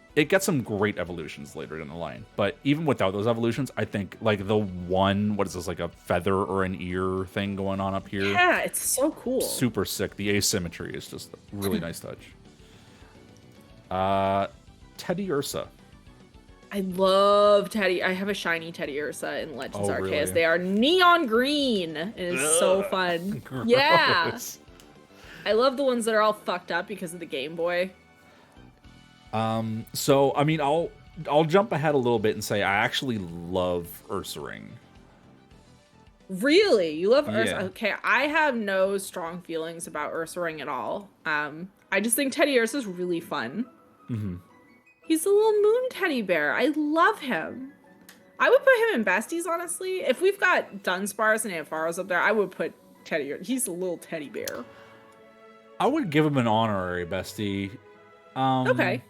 great evolutions later in the line. But even without those evolutions, I think like the one, what is this, like a feather or an ear thing going on up here? Yeah, it's so cool. Super sick. The asymmetry is just a really nice touch. Teddy Ursa. I love Teddy. I have a shiny Teddy Ursa in Legends Arceus. Really? They are neon green. It is so fun. Gross. Yeah. I love the ones that are all fucked up because of the Game Boy. So I mean, I'll jump ahead a little bit and say I actually love Ursaring. Really? You love Ursa? Yeah. Okay, I have no strong feelings about Ursaring at all. I just think Teddy Ursa's really fun. Mm-hmm. He's a little moon teddy bear. I love him. I would put him in besties, honestly. If we've got Dunsparce and Ampharos up there, I would put Teddy. He's a little teddy bear. I would give him an honorary bestie. Okay.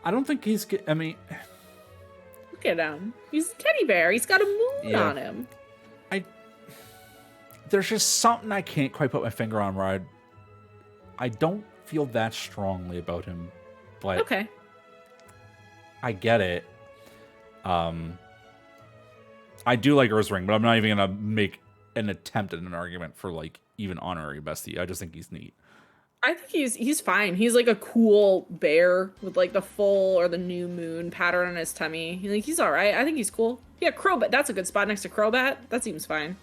I don't think he's. I mean, look at him. He's a teddy bear. He's got a moon on him. There's just something I can't quite put my finger on where I don't feel that strongly about him. But okay. I get it. I do like Ursaring, but I'm not even gonna make an attempt at an argument for like even honorary bestie. I just think he's neat. I think he's fine. He's like a cool bear with like the full or the new moon pattern on his tummy. He's all right. I think he's cool. Yeah, Crobat. That's a good spot next to Crobat. That seems fine.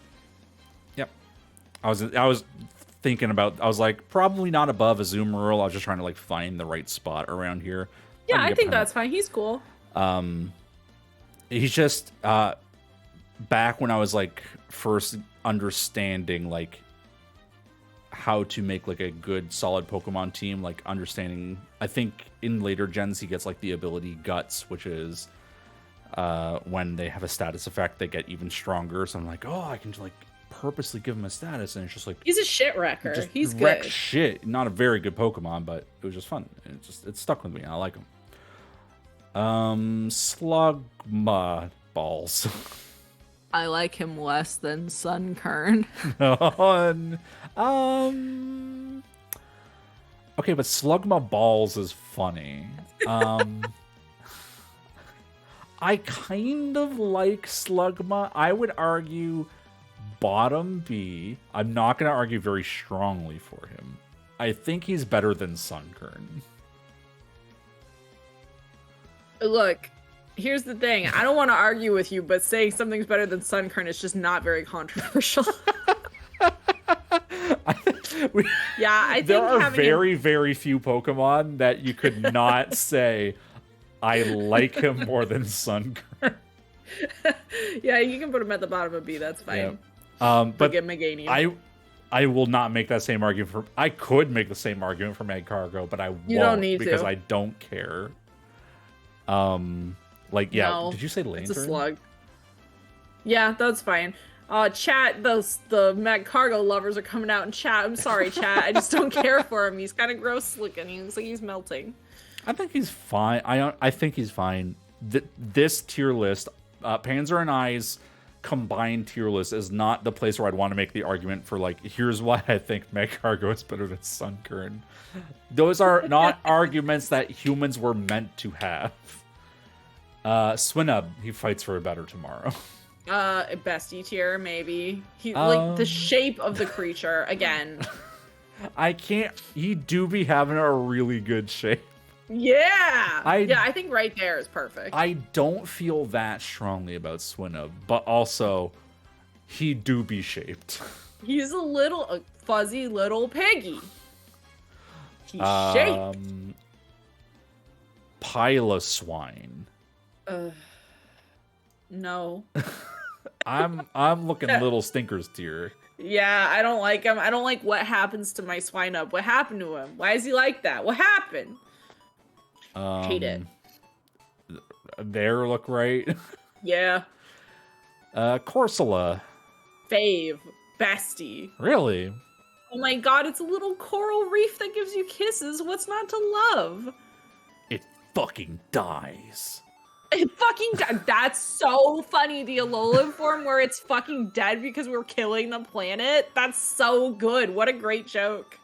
Yep. I was thinking about. I was like probably not above Azumarill. I was just trying to like find the right spot around here. Yeah, I think that's fine. He's cool. He's just back when I was like first understanding like how to make like a good solid Pokemon team, like understanding. I think in later gens he gets like the ability Guts, which is when they have a status effect they get even stronger. So I'm like, oh, I can just like purposely give him a status, and it's just like he's a shit wrecker. He's wreck good. Shit. Not a very good Pokemon, but it was just fun. It stuck with me. I like him. Slugma balls. I like him less than Sunkern. Okay, but Slugma balls is funny. I kind of like Slugma. I would argue bottom B, I'm not going to argue very strongly for him. I think he's better than Sunkern. Look, here's the thing. I don't want to argue with you, but saying something's better than Sunkern is just not very controversial. Yeah, I think there are very, very few Pokemon that you could not say, I like him more than Sunkern. Yeah, you can put him at the bottom of B. That's fine. Yeah. But Meganium. I will not make that same argument for. I could make the same argument for Magcargo, but I won't don't need because to. I don't care. Like, yeah. No, did you say Lantern? It's a slug. Yeah, that's fine. Chat, the Magcargo lovers are coming out in chat. I'm sorry, chat. I just don't care for him. He's kind of gross looking. He looks like he's melting. I think he's fine. I think he's fine. This tier list, Panzer and I's combined tier list is not the place where I'd want to make the argument for, like, here's why I think Magcargo is better than Sunkern. Those are not arguments that humans were meant to have. Swinub, he fights for a better tomorrow. Bestie tier, maybe. He like the shape of the creature again. I can't. He do be having a really good shape. Yeah. I think right there is perfect. I don't feel that strongly about Swinub, but also he do be shaped. He's a fuzzy little piggy. He's shaped. Piloswine. No. I'm looking little stinkers tier. Yeah, I don't like him. I don't like what happens to my Swinub. What happened to him? Why is he like that? What happened? Hate it. There, look right. Yeah. Corsola. Fave. Bestie. Really? Oh my god, it's a little coral reef that gives you kisses. What's not to love? It fucking dies. It fucking that's so funny. The Alolan form where it's fucking dead because we're killing the planet. That's so good. What a great joke.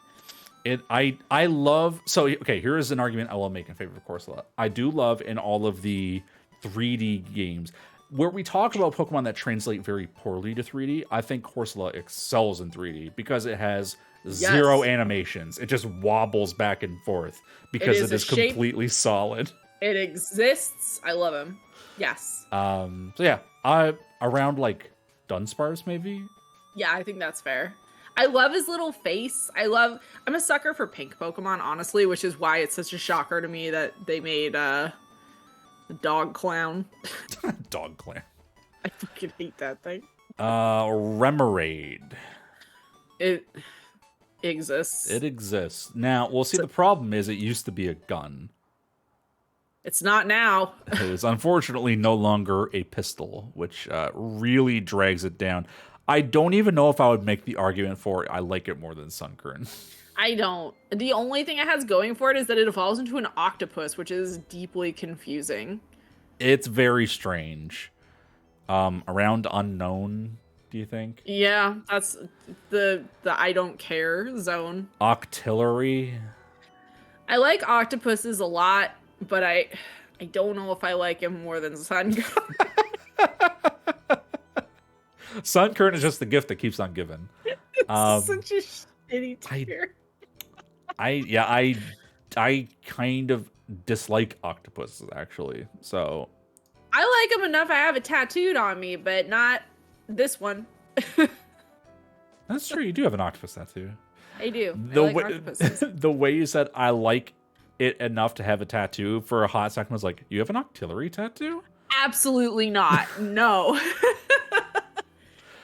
I love. So okay, here is an argument I will make in favor of Corsola. I do love in all of the 3D games where we talk about Pokemon that translate very poorly to 3D. I think Corsola excels in 3D because it has zero animations. It just wobbles back and forth because it is completely solid. It exists. I love him. Yes. So yeah, around like Dunsparce maybe. Yeah, I think that's fair. I love his little face. I'm a sucker for pink Pokemon, honestly, which is why it's such a shocker to me that they made the dog clown. Dog clown. I fucking hate that thing. Remoraid. It exists. It exists. Now, we'll see, the problem is it used to be a gun. It's not now. It is unfortunately no longer a pistol, which really drags it down. I don't even know if I would make the argument for I like it more than Sunkern. I don't. The only thing it has going for it is that it evolves into an octopus, which is deeply confusing. It's very strange. Around unknown, do you think? Yeah, that's the I don't care zone. Octillery. I like octopuses a lot, but I don't know if I like him more than Sunkern. Sunkern is just the gift that keeps on giving. Such a shitty tier. I kind of dislike octopuses actually. So I like him enough. I have it tattooed on me, but not this one. That's true. You do have an octopus tattoo. I do. I like octopuses. The way you said I like it enough to have a tattoo for a hot second was like, you have an octillery tattoo? Absolutely not. No.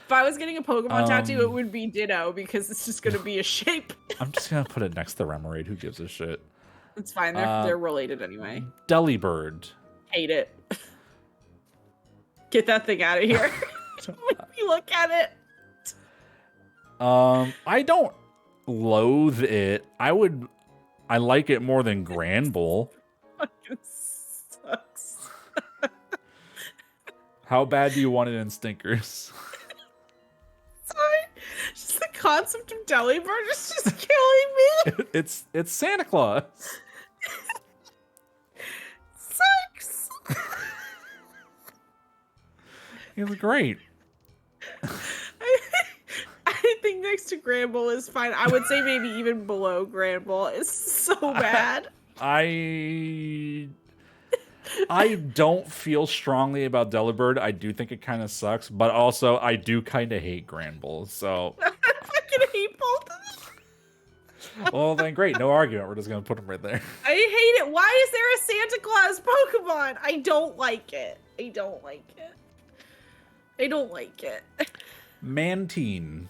If I was getting a Pokemon tattoo, it would be Ditto because it's just gonna be a shape. I'm just gonna put it next to Remoraid. Who gives a shit? It's fine. They're related anyway. Delibird. Hate it. Get that thing out of here. Make me look at it. I don't loathe it. I like it more than Granbull. Fucking sucks. How bad do you want it in Stinkers? Sorry. Just the concept of Delibird is just killing me. It's Santa Claus. Sucks. He was great. next to Granbull is fine. I would say maybe even below Granbull. It's so bad. I don't feel strongly about Delibird. I do think it kind of sucks, but also I do kind of hate Granbull. So I fucking hate both of them. well, then great, no argument. We're just gonna put them right there. I hate it. Why is there a Santa Claus Pokemon? I don't like it. I don't like it. I don't like it. Mantine,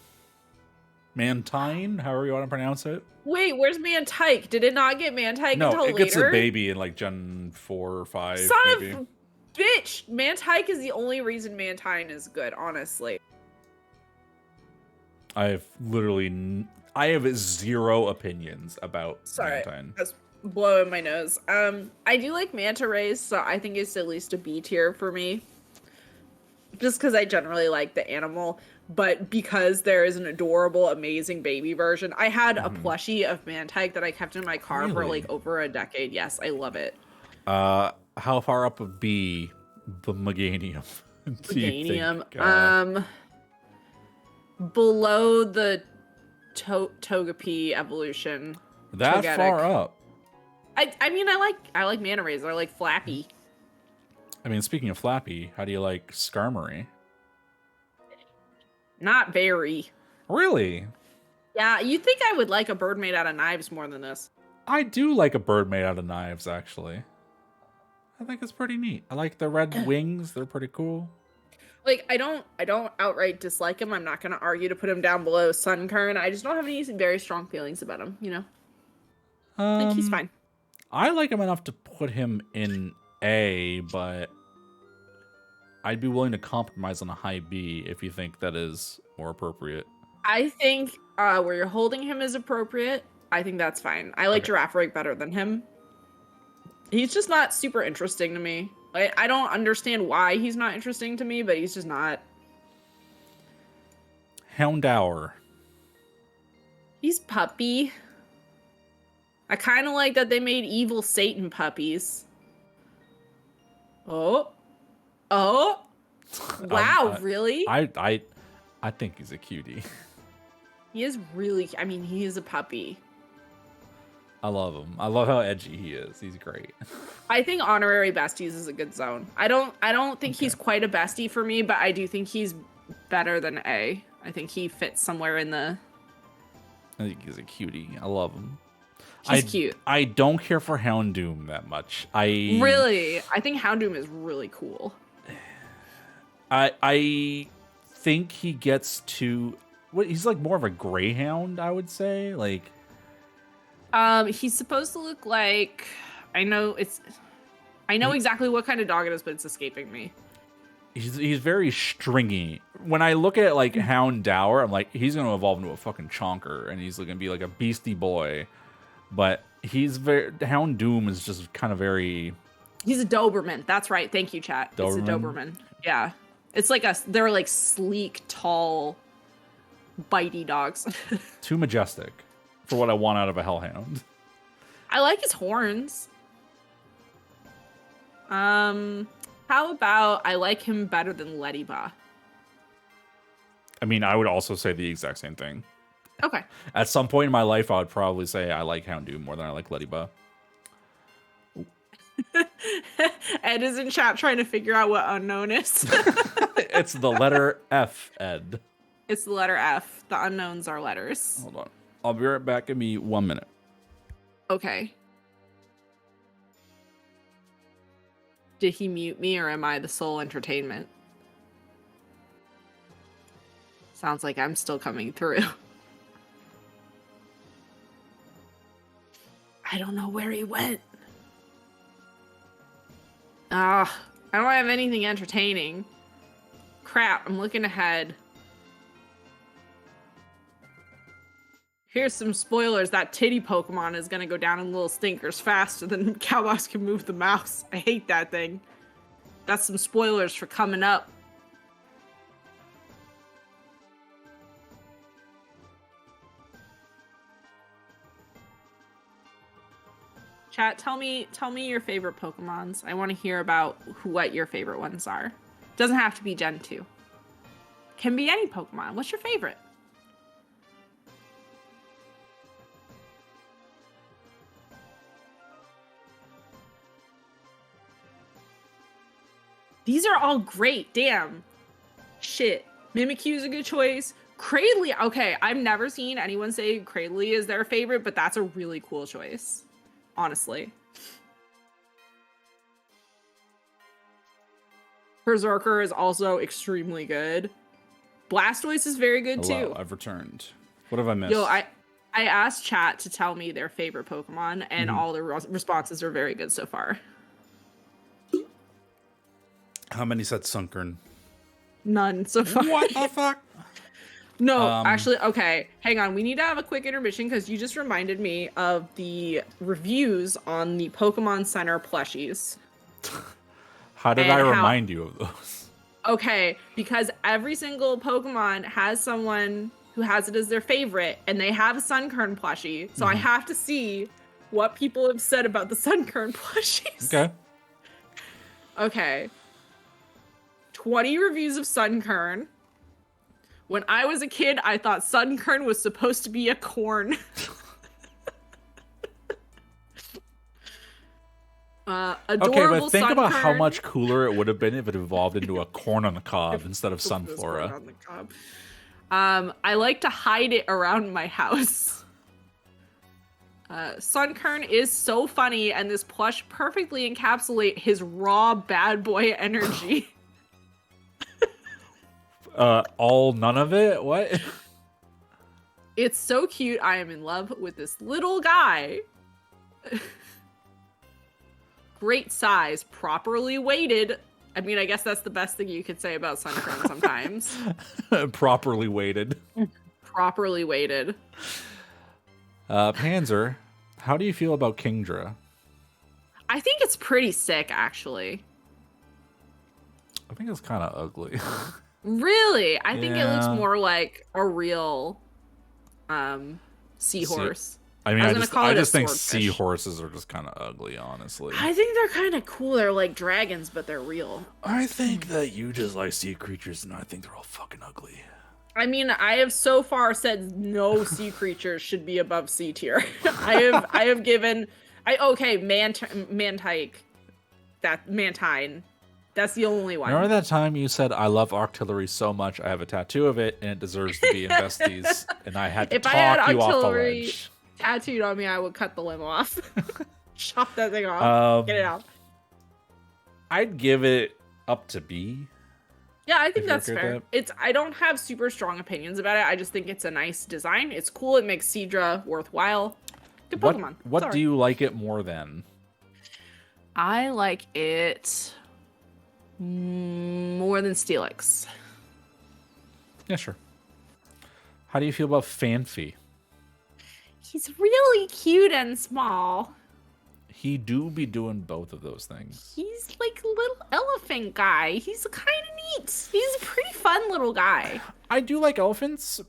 however you want to pronounce it. Wait, where's Mantike? Did it not get Mantike until later? No, it gets a baby in like Gen 4 or 5. Son maybe. of a bitch! Mantike is the only reason Mantine is good, honestly. I have zero opinions about Mantine. That's blowing my nose. I do like manta rays, so I think it's at least a B tier for me. Just because I generally like the animal, but because there is an adorable, amazing baby version. I had a plushie of Mantike that I kept in my car for like over a decade. Yes, I love it. How far up would be the Meganium? Meganium. Below the Togepi evolution. That Togetic. far up? I mean, I like manta rays. They're like flappy. I mean, speaking of flappy, how do you like Skarmory? Not very. Really? Yeah, you think I would like a bird made out of knives more than this? I do like a bird made out of knives, actually. I think it's pretty neat. I like the red wings. They're pretty cool. Like, I don't outright dislike him. I'm not going to argue to put him down below Sunkern. I just don't have any very strong feelings about him, you know? I think he's fine. I like him enough to put him in A, but I'd be willing to compromise on a high B if you think that is more appropriate. I think where you're holding him is appropriate. I think that's fine. I like Girafarig better than him. He's just not super interesting to me. I don't understand why he's not interesting to me, but he's just not. Houndour. He's puppy. I kind of like that they made evil Satan puppies. Oh. Wow, really? I think he's a cutie. He is really, I mean, he is a puppy. I love him. I love how edgy he is. He's great. I think honorary besties is a good zone. I don't think he's quite a bestie for me, but I do think he's better than A. I think he fits somewhere in the... I think he's a cutie. I love him. He's cute. I don't care for Houndoom that much. Really? I think Houndoom is really cool. I think he gets to... he's like more of a greyhound, I would say. Like... He's supposed to look like... I know exactly what kind of dog it is, but it's escaping me. He's very stringy. When I look at like Houndour, I'm like, he's gonna evolve into a fucking chonker, and he's gonna be like a beastie boy. But Houndoom is just kind of very... He's a Doberman. That's right. Thank you, chat. It's a Doberman. Yeah. It's like they're like sleek, tall, bitey dogs. Too majestic for what I want out of a hellhound. I like his horns. How about I like him better than Ledyba? I mean, I would also say the exact same thing. Okay. At some point in my life, I would probably say I like Houndoom more than I like Ledyba. Ed is in chat trying to figure out what unknown is. It's the letter F, Ed. It's the letter F. The unknowns are letters. Hold on. I'll be right back. Give me 1 minute. Okay. Did he mute me or am I the sole entertainment? Sounds like I'm still coming through. I don't know where he went. I don't have anything entertaining. Crap, I'm looking ahead. Here's some spoilers. That titty Pokemon is gonna go down in little stinkers faster than Cowbox can move the mouse. I hate that thing. That's some spoilers for coming up. Chat, tell me your favorite Pokemons. I want to hear about what your favorite ones are. Doesn't have to be Gen 2. Can be any Pokemon. What's your favorite? These are all great. Damn. Shit. Mimikyu is a good choice. Cradley. Okay, I've never seen anyone say Cradley is their favorite, but that's a really cool choice. Honestly. Berserker is also extremely good. Blastoise is very good too. I've returned. What have I missed? Yo, I asked chat to tell me their favorite Pokemon, and all the responses are very good so far. How many said Sunkern? None so far. What the fuck? No, actually, okay. Hang on. We need to have a quick intermission because you just reminded me of the reviews on the Pokemon Center plushies. How did I remind you of those? Okay, because every single Pokemon has someone who has it as their favorite, and they have a Sunkern plushie. So I have to see what people have said about the Sunkern plushies. Okay. Okay. 20 reviews of Sunkern. When I was a kid, I thought Sunkern was supposed to be a corn. Okay, but think about how much cooler it would have been if it evolved into a corn on the cob instead of Sunflora. I like to hide it around my house. Sunkern is so funny, and this plush perfectly encapsulates his raw bad boy energy. None of it? What? It's so cute. I am in love with this little guy. Great size, properly weighted. I mean, I guess that's the best thing you could say about Sunkern sometimes. Properly weighted. Properly weighted. Panzer, how do you feel about Kingdra? I think it's pretty sick, actually. I think it's kind of ugly. Really? I think it looks more like a real seahorse. I mean, I just think seahorses are just kind of ugly, honestly. I think they're kind of cool. They're like dragons, but they're real. I think that you just like sea creatures, and I think they're all fucking ugly. I mean, I have so far said no sea creatures should be above C tier. I have given Mantike. That Mantine. That's the only one. Remember that time you said, I love artillery so much, I have a tattoo of it, and it deserves to be in besties, and I had to talk you off the ledge. Tattooed on me, I would cut the limb off. Chop that thing off. Get it out. I'd give it up to B. Yeah, I think that's fair. I don't have super strong opinions about it. I just think it's a nice design. It's cool. It makes Seadra worthwhile. Good Pokemon. What do you like it more than? I like it more than Steelix. Yeah, sure. How do you feel about Fanfi? He's really cute and small. He do be doing both of those things. He's like a little elephant guy. He's kind of neat. He's a pretty fun little guy. I do like elephants.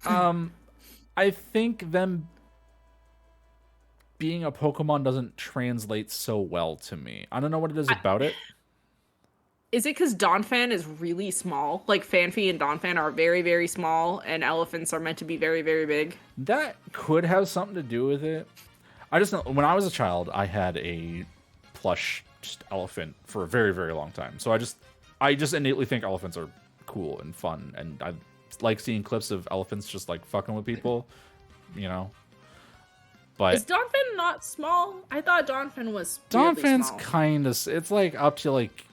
I think them being a Pokemon doesn't translate so well to me. I don't know what it is about it. Is it because Donphan is really small? Like, Fanfi and Donphan are very, very small, and elephants are meant to be very, very big? That could have something to do with it. I just know, when I was a child, I had a plush elephant for a very, very long time. So I just innately think elephants are cool and fun, and I like seeing clips of elephants just, like, fucking with people, you know? But is Donphan not small? I thought Donphan was Donphan's kind of... It's, like, up to, like...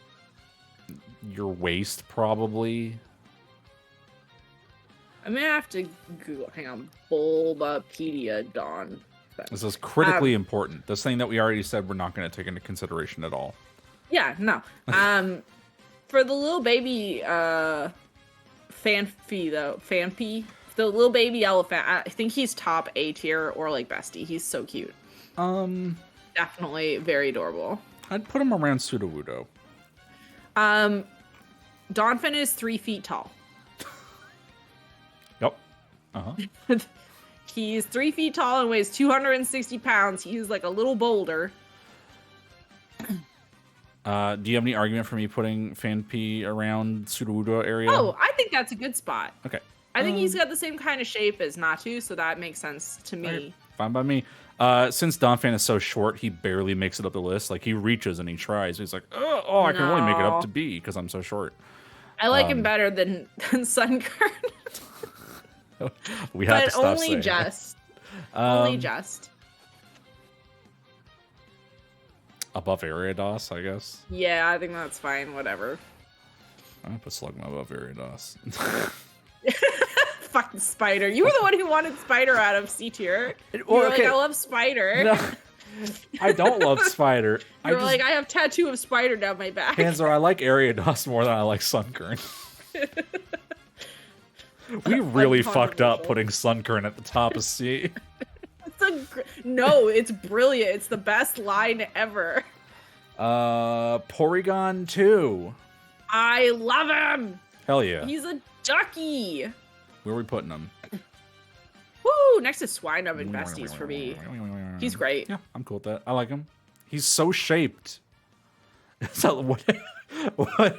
your waist, probably. I'm gonna have to Google. Hang on, Bulbapedia Dawn. This is critically important. This thing that we already said we're not going to take into consideration at all. Yeah, no. For the little baby Fanfi though, Fanfi, the little baby elephant, I think he's top A tier or like bestie. He's so cute. Definitely very adorable. I'd put him around Sudowoodo. Donphan is 3 feet tall. Yep. He's 3 feet tall and weighs 260 pounds. He's like a little boulder. Do you have any argument for me putting Fanpy around Sudowoodo area? Oh, I think that's a good spot. Okay. I think he's got the same kind of shape as Natu, so that makes sense to me. Right. Fine by me. Since Donphan is so short, he barely makes it up the list. Like, he reaches and he tries. He's like, oh, I can only make it up to B because I'm so short. I like him better than Sunkern. We have to stop only saying just. That. Only just. Above Ariados, I guess. Yeah, I think that's fine. Whatever. I'm gonna put Slugma above Ariados. Fucking Spider. You were the one who wanted Spider out of C tier. You were like, I love Spider. No, I don't love Spider. You were like, I have tattoo of Spider down my back. Panzer, I like Ariados more than I like Sunkern. We really fucked up putting Sunkern at the top of C. No, it's brilliant. It's the best line ever. Porygon 2. I love him. Hell yeah. He's a ducky. Where are we putting him? Woo! Next to Swinub and Besties for me. He's great. Yeah, I'm cool with that. I like him. He's so shaped. So what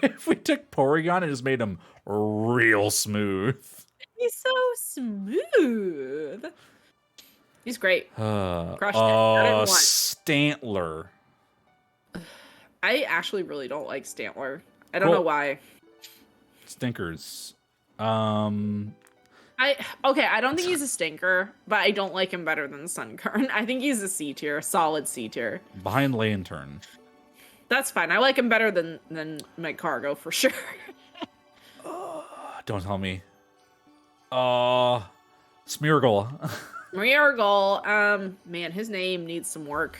if we took Porygon and just made him real smooth? He's so smooth. He's great. Crushed it. Stantler. I actually really don't like Stantler. I don't know why. Stinkers. I don't think he's a stinker, but I don't like him better than Sunkern. I think he's a C tier, solid C tier. Behind Lantern. That's fine. I like him better than Magcargo for sure. Don't tell me. Smeargle. Smeargle, man, his name needs some work.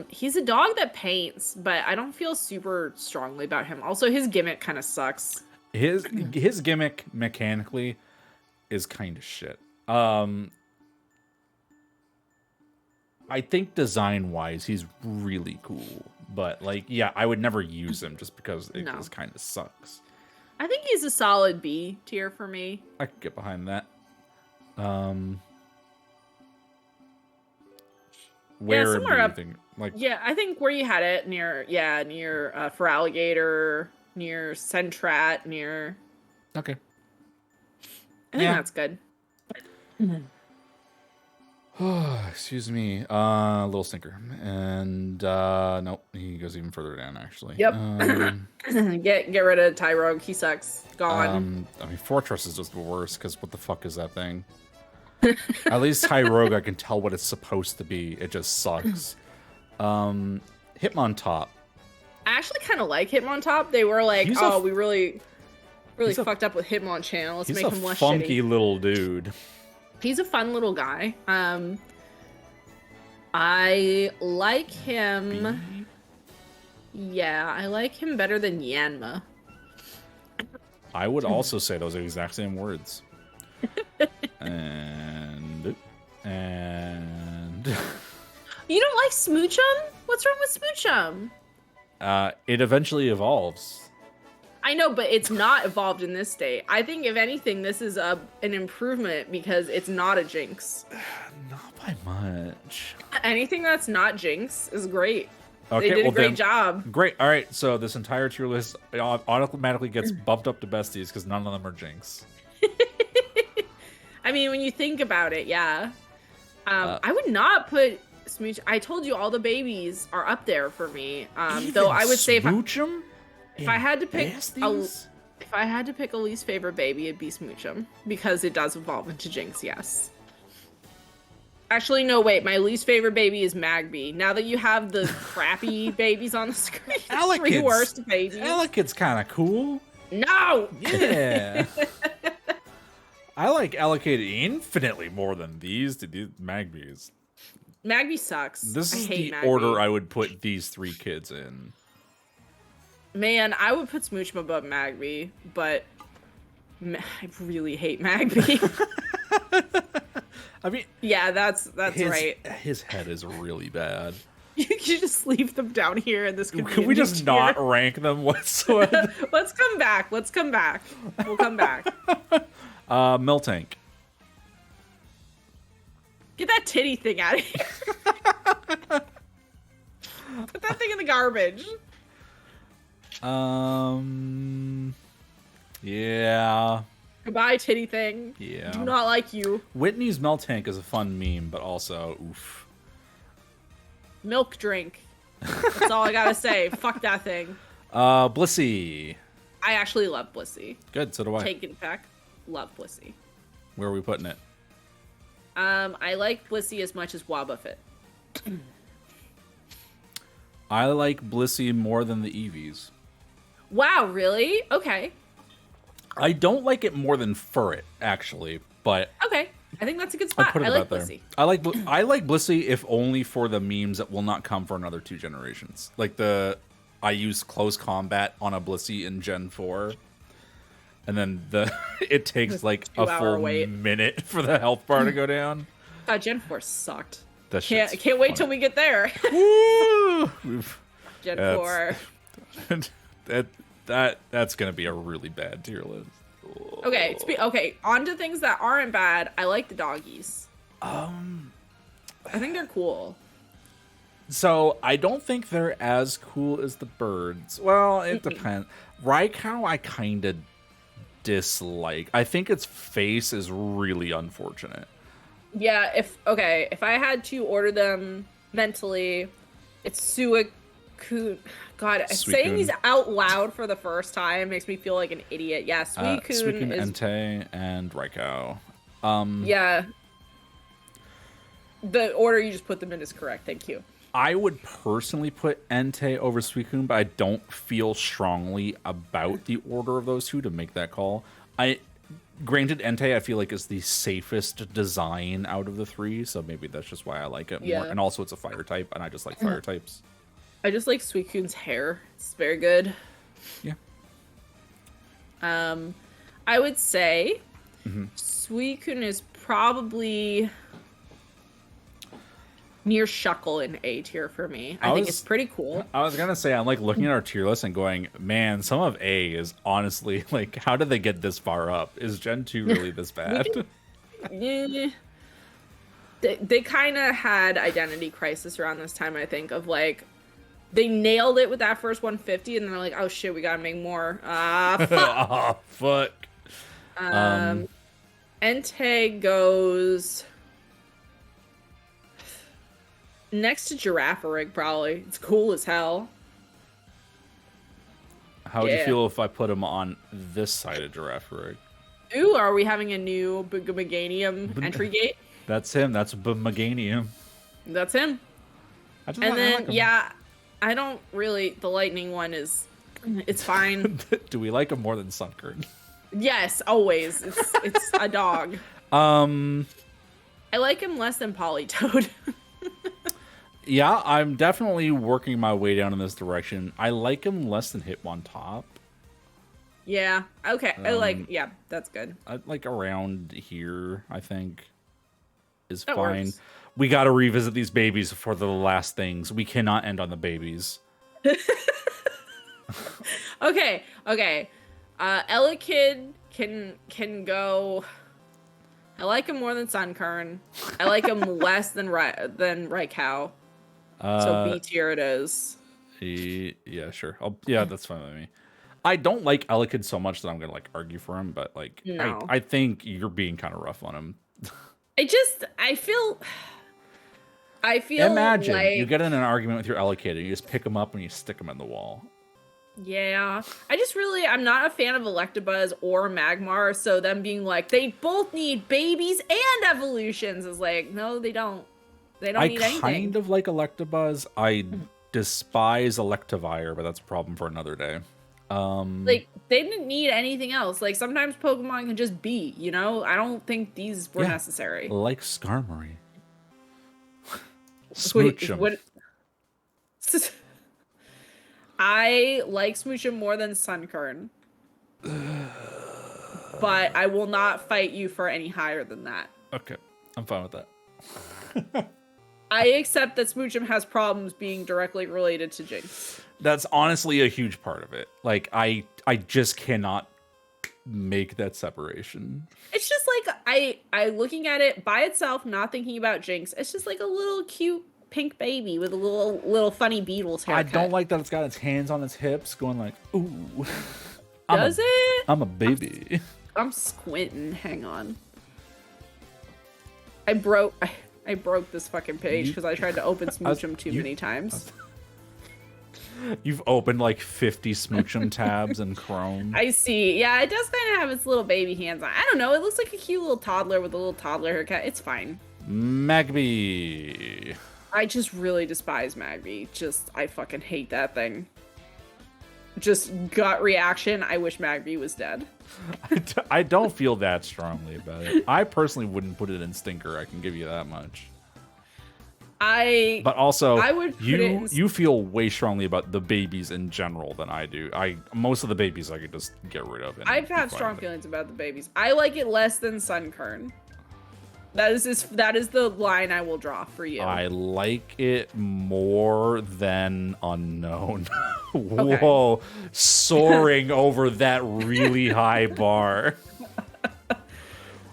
He's a dog that paints, but I don't feel super strongly about him. Also, his gimmick kind of sucks. His gimmick mechanically is kind of shit. I think design-wise, he's really cool. But, like, yeah, I would never use him just because it just kind of sucks. I think he's a solid B tier for me. I could get behind that. Where do you think? Like, yeah, I think where you had it near for Alligator, near Centrat, near. Okay. I think that's good. Excuse me. Little stinker. And nope, he goes even further down actually. Yep. Get rid of Tyrogue. He sucks. Gone. I mean, Fortress is just the worst because what the fuck is that thing? At least Tyrogue, I can tell what it's supposed to be. It just sucks. Hitmontop. I actually kind of like Hitmontop. They were like, we really fucked up with Hitmonchan. Let's make him less shitty. He's a funky little dude. He's a fun little guy. I like him. Yeah, I like him better than Yanma. I would also say those exact same words. and you don't like Smoochum? What's wrong with Smoochum? It eventually evolves. I know, but it's not evolved in this state. I think, if anything, this is an improvement because it's not a Jinx. Not by much. Anything that's not Jinx is great. Okay, they did a great job. Great. All right, so this entire tier list automatically gets bumped up to besties because none of them are Jinx. I mean, when you think about it, yeah. I would not put Smooch. I told you all the babies are up there for me. Though I would say if I had to pick a least favorite baby, it'd be Smoochum because it does evolve into Jinx. Yes. Actually, no, wait. My least favorite baby is Magby. Now that you have the crappy babies on the screen, three worst babies. Elekid's kind of cool. No! Yeah. I like Elekid infinitely more than these Magbies. Magby sucks. This is the order I would put these three kids in. Man, I would put Smoochum above Magby, but I really hate Magby. I mean, yeah, that's right. His head is really bad. You can just leave them down here in this. Can we just not rank them whatsoever? Let's come back. We'll come back. Miltank. Get that titty thing out of here. Put that thing in the garbage. Yeah. Goodbye, titty thing. Yeah. Do not like you. Whitney's Meltank is a fun meme, but also, oof. Milk drink. That's all I gotta say. Fuck that thing. Blissey. I actually love Blissey. Good, so do I. Take it back. Love Blissey. Where are we putting it? I like Blissey as much as Wobbuffet. I like Blissey more than the Eevees. Wow, really? Okay. I don't like it more than Furret, actually, but Okay. I think that's a good spot. put it I like about there. Blissey. I like Blissey if only for the memes that will not come for another 2 generations. Like I use close combat on a Blissey in Gen 4. And then it takes like a full minute for the health bar to go down. Gen 4 sucked. Can't wait till we get there. Woo! Gen 4. That's gonna be a really bad tier list. Okay, okay. On to things that aren't bad. I like the doggies. I think they're cool. So I don't think they're as cool as the birds. Well, it depends. Raikou, I kind of dislike. I think its face is really unfortunate. Yeah. If I had to order them mentally, it's Suicune. God, saying these out loud for the first time makes me feel like an idiot. Yeah, Suicune is... Entei, and Raikou. Yeah. The order you just put them in is correct. Thank you. I would personally put Entei over Suicune, but I don't feel strongly about the order of those two to make that call. Granted, Entei I feel like is the safest design out of the 3, so maybe that's just why I like it more. And also it's a fire type, and I just like fire types. I just like Suicune's hair. It's very good. Yeah. I would say Suicune is probably near Shuckle in A tier for me. I think it's pretty cool. I was gonna say, I'm like looking at our tier list and going, man, some of A is honestly like, how did they get this far up? Is Gen 2 really this bad? Yeah. They kind of had identity crisis around this time, I think, of like, they nailed it with that first 150, and they're like, oh shit, we gotta make more. Fuck. Oh, fuck. Entei goes next to Girafarig, probably. It's cool as hell. How would you feel if I put him on this side of Girafarig? Ooh, are we having a new Meganium entry gate? That's him. That's Meganium. That's him. I don't really... The lightning one is... It's fine. Do we like him more than Sunkern? Yes, always. It's a dog. I like him less than Politoed. Yeah, I'm definitely working my way down in this direction. I like him less than Hitmontop. Yeah. Okay. Yeah, that's good. I like around here, I think, is that fine. Works. We got to revisit these babies for the last things. We cannot end on the babies. Okay. Elekid can go. I like him more than Sunkern. I like him less than Raikou. So B tier it is. Yeah, sure. That's fine with me. I don't like Elekid so much that I'm gonna like argue for him, but like no. I think you're being kind of rough on him. I feel Imagine like... you get in an argument with your Elekid and you just pick him up and you stick him in the wall. Yeah. I'm not a fan of Electabuzz or Magmar, so them being like, they both need babies and evolutions is like, no, they don't. They don't need anything. I kind of like Electabuzz. I despise Electivire, but that's a problem for another day. Like, they didn't need anything else. Like, sometimes Pokemon can just be, you know? I don't think these were necessary. Like Skarmory. Smooch him. I like Smoochum more than Sunkern. But I will not fight you for any higher than that. Okay, I'm fine with that. I accept that Smoochum has problems being directly related to Jinx. That's honestly a huge part of it. Like, I just cannot make that separation. It's just like, I looking at it by itself, not thinking about Jinx, it's just like a little cute pink baby with a little funny Beatles haircut. I don't like that it's got its hands on its hips going like, ooh. Does it? I'm a baby. I'm squinting. Hang on. I broke this fucking page because I tried to open Smoochum too many times. You've opened like 50 Smoochum tabs in Chrome. I see. Yeah, it does kind of have its little baby hands on. I don't know. It looks like a cute little toddler with a little toddler haircut. It's fine. Magby. I just really despise Magby. I fucking hate that thing. Just gut reaction. I wish Magby was dead. I don't feel that strongly about it. I personally wouldn't put it in Stinker. I can give you that much. But also, you feel way strongly about the babies in general than I do. Most of the babies I could just get rid of. I've had strong feelings about the babies. I like it less than Sunkern. That is the line I will draw for you. I like it more than Unknown. Whoa, soaring over that really high bar.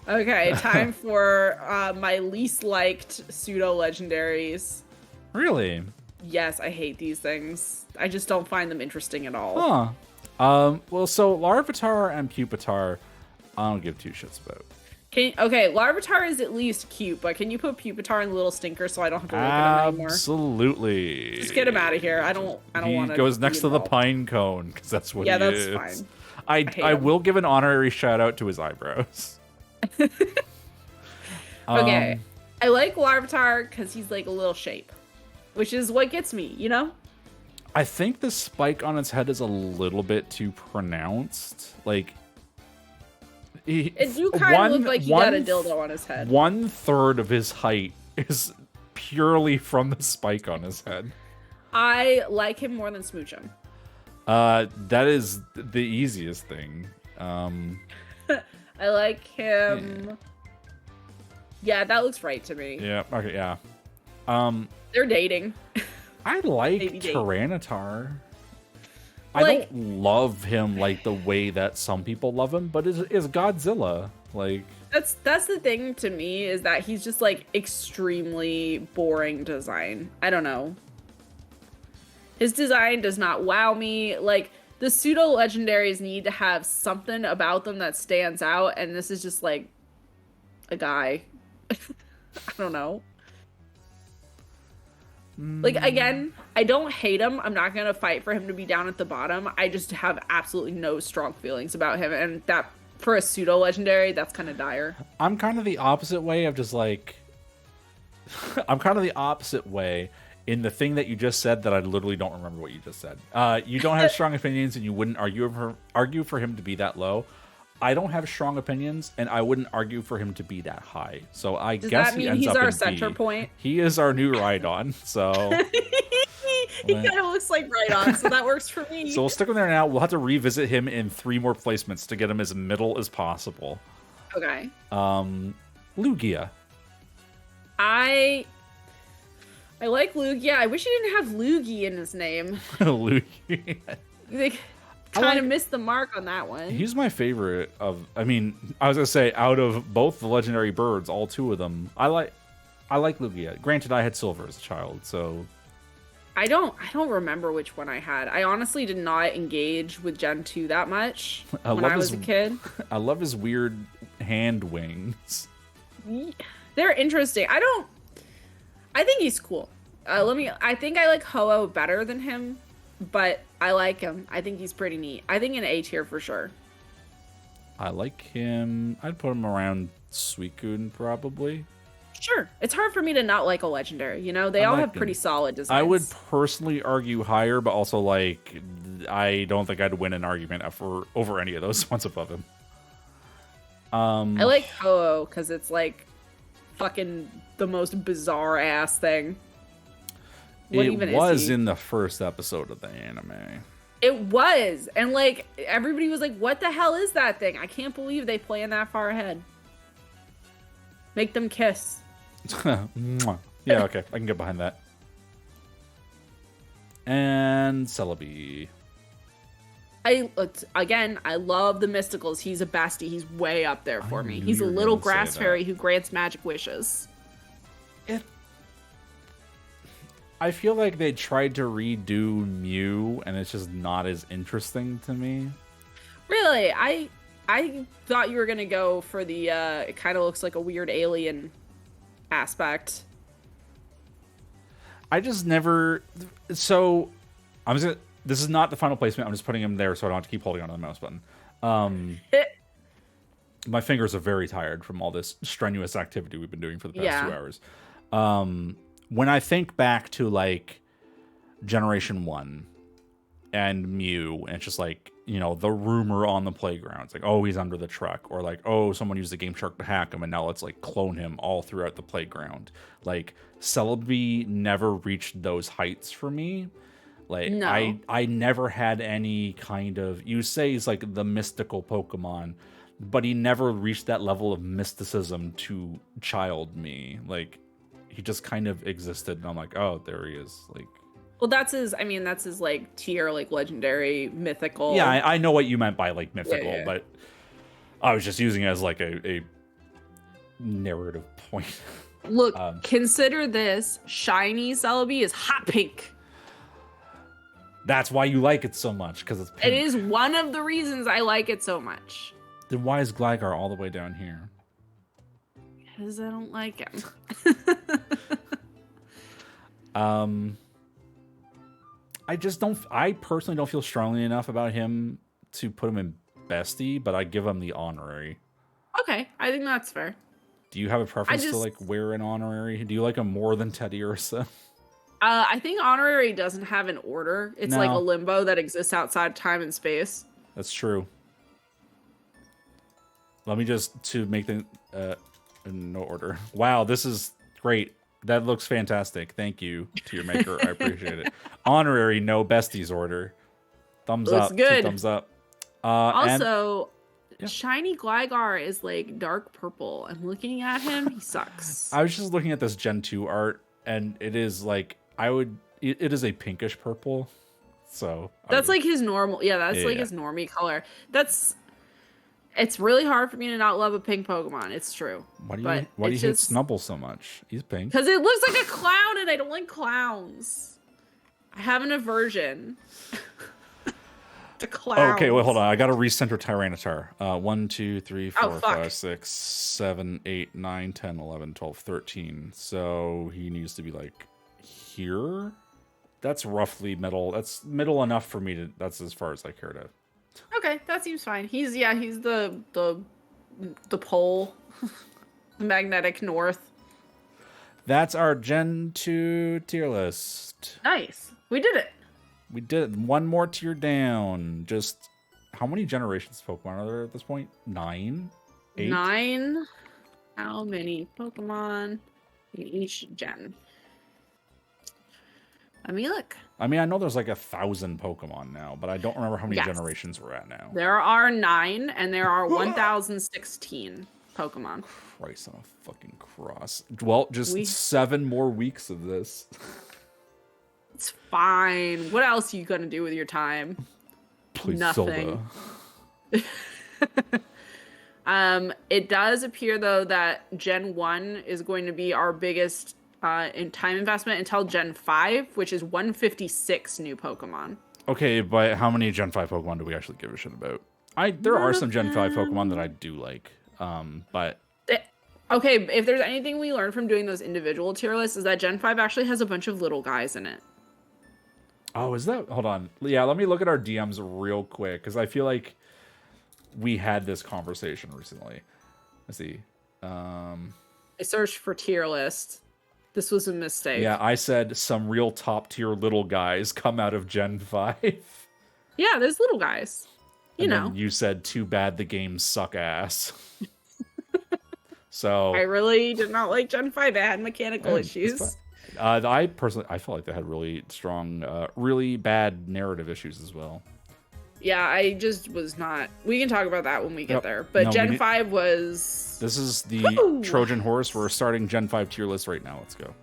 Okay, time for my least liked pseudo-legendaries. Really? Yes, I hate these things. I just don't find them interesting at all. Huh. Well, so Larvitar and Pupitar, I don't give two shits about. Okay, Larvitar is at least cute, but can you put Pupitar in the little stinker so I don't have to look at him anymore? Absolutely. Just get him out of here. I don't want to. He goes next to the pine cone because that's what he is. Yeah, that's fine. I will give an honorary shout out to his eyebrows. Okay, I like Larvitar because he's like a little shape, which is what gets me, you know? I think the spike on its head is a little bit too pronounced. Like, it do kind of look like he got a dildo on his head. 1/3 of his height is purely from the spike on his head. I like him more than Smoochum. That is the easiest thing. I like him. Yeah, that looks right to me. Yeah. Okay. Yeah. They're dating. I like Tyranitar. I don't love him like the way that some people love him, but is Godzilla. Like that's the thing to me is that he's just like extremely boring design. I don't know. His design does not wow me. Like the pseudo legendaries need to have something about them that stands out, and this is just like a guy. I don't know. Like, again, I don't hate him. I'm not going to fight for him to be down at the bottom. I just have absolutely no strong feelings about him. And that, for a pseudo-legendary, that's kind of dire. I'm kind of the opposite way of just, like... I'm kind of the opposite way in the thing that you just said that I literally don't remember what you just said. You don't have strong opinions and you wouldn't argue for him to be that low. I don't have strong opinions, and I wouldn't argue for him to be that high. So I guess he ends up in B. Does that mean he's our center point? He is our new Rhydon, so... He kind of looks like Rhydon, so that works for me. So we'll stick him there now. We'll have to revisit him in 3 more placements to get him as middle as possible. Okay. Lugia. I like Lugia. I wish he didn't have Luigi in his name. Lugia. Like... Kind of missed the mark on that one. He's my favorite of. I mean, I was gonna say out of both the legendary birds, all 2 of them, I like Lugia. Granted, I had Silver as a child, so I don't remember which one I had. I honestly did not engage with Gen 2 that much when I was a kid. I love his weird hand wings. They're interesting. I think he's cool. I think I like Ho-Oh better than him. But I like him. I think he's pretty neat. I think an A tier for sure. I like him. I'd put him around Suicune probably. Sure. It's hard for me to not like a legendary. You know, they all have pretty solid designs. I would personally argue higher, but also like I don't think I'd win an argument over any of those ones above him. I like Ho-Oh because it's like fucking the most bizarre ass thing. It was in the first episode of the anime. It was. And, like, everybody was like, what the hell is that thing? I can't believe they plan that far ahead. Make them kiss. Yeah, okay. I can get behind that. And Celebi. Again, I love the Mysticals. He's a bestie. He's way up there for me. He's a little grass fairy who grants magic wishes. I feel like they tried to redo Mew, and it's just not as interesting to me. Really, I I thought you were gonna go for the it kind of looks like a weird alien aspect. I just never. So, I'm just. This is not the final placement. I'm just putting him there so I don't have to keep holding onto the mouse button. My fingers are very tired from all this strenuous activity we've been doing for the past 2 hours. When I think back to like Generation 1 and Mew, and it's just like, you know, the rumor on the playground. It's like, oh, he's under the truck. Or like, oh, someone used the Game Shark to hack him, and now let's like clone him all throughout the playground. Like, Celebi never reached those heights for me. Like, No. I never had any kind of... You say he's like the mystical Pokemon, but he never reached that level of mysticism to child me. Like, he just kind of existed, and I'm like, oh, there he is. Like, Well, that's his. I mean, that's his like tier, like legendary, mythical. yeah, I know what you meant by like mythical, Yeah. but I was just using it as like a narrative point. Look, consider this: shiny Celebi is hot pink. That's why you like it so much, because it's pink. It is one of the reasons I like it so much. Then why is Gligar all the way down here? Because I don't like him. I just don't. I personally don't feel strongly enough about him to put him in bestie, but I give him the honorary. Okay, I think that's fair. Do you have a preference to like wear an honorary? Do you like him more than Teddiursa? I think honorary doesn't have an order. It's like a limbo that exists outside time and space. That's true. Let me just to make the in no order. Wow, this is great. That looks fantastic. Thank you to your maker. I appreciate it. Honorary, no besties order. Thumbs Looks up. good. 2 thumbs up. Also, shiny Gligar is like dark purple. I'm looking at him. He sucks. I was just looking at this Gen 2 art, and it is like it is a pinkish purple. So that's like his normal. Yeah, that's like his normie color. It's really hard for me to not love a pink Pokemon. It's true. Why do you hate Snubble so much? He's pink. Because it looks like a clown, and I don't like clowns. I have an aversion to clowns. Okay, wait, hold on. I gotta recenter Tyranitar. 1, 2, 3, 4, fuck. 5, 6, 7, 8, 9, 10, 11, 12, 13. So he needs to be like here. That's roughly middle. That's middle enough for me to. That's as far as I care to. Okay, that seems fine. He's the pole, the magnetic north. That's our Gen 2 tier list. Nice, we did it. We did it. One more tier down. Just how many generations of Pokemon are there at this point? 9? 8? 9. How many Pokemon in each gen? Let me look. I mean, I know there's like 1,000 Pokemon now, but I don't remember how many generations we're at now. There are 9, and there are 1,016 Pokemon. Christ on a fucking cross. Well, just 7 more weeks of this. It's fine. What else are you gonna do with your time? Please, nothing. Zelda. It does appear though that Gen 1 is going to be our biggest in time investment until Gen 5, which is 156 new Pokemon. Okay, but how many Gen 5 Pokemon do we actually give a shit about? There are some Gen 5 Pokemon that I do like, but... Okay, if there's anything we learned from doing those individual tier lists is that Gen 5 actually has a bunch of little guys in it. Oh, is that... Hold on. Yeah, let me look at our DMs real quick, because I feel like we had this conversation recently. Let's see. I searched for tier list. This was a mistake. Yeah, I said some real top-tier little guys come out of Gen 5. Yeah, there's little guys. You know. Then you said, too bad the games suck ass. So... I really did not like Gen 5. It had mechanical issues. I felt like they had really strong, really bad narrative issues as well. Yeah, I just was not... We can talk about that when we get there. But Gen 5 was... This is the Trojan horse. We're starting Gen 5 tier list right now. Let's go.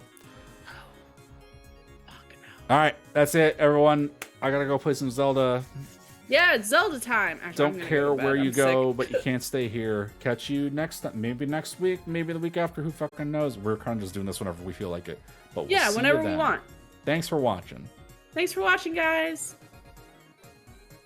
All right, that's it, everyone. I gotta go play some Zelda. Yeah, it's Zelda time. Actually, Don't care where you go, but you can't stay here. Catch you next time. Maybe next week, maybe the week after. Who fucking knows? We're kind of just doing this whenever we feel like it. But we'll see whenever you then. we want. Thanks for watching. Thanks for watching, guys.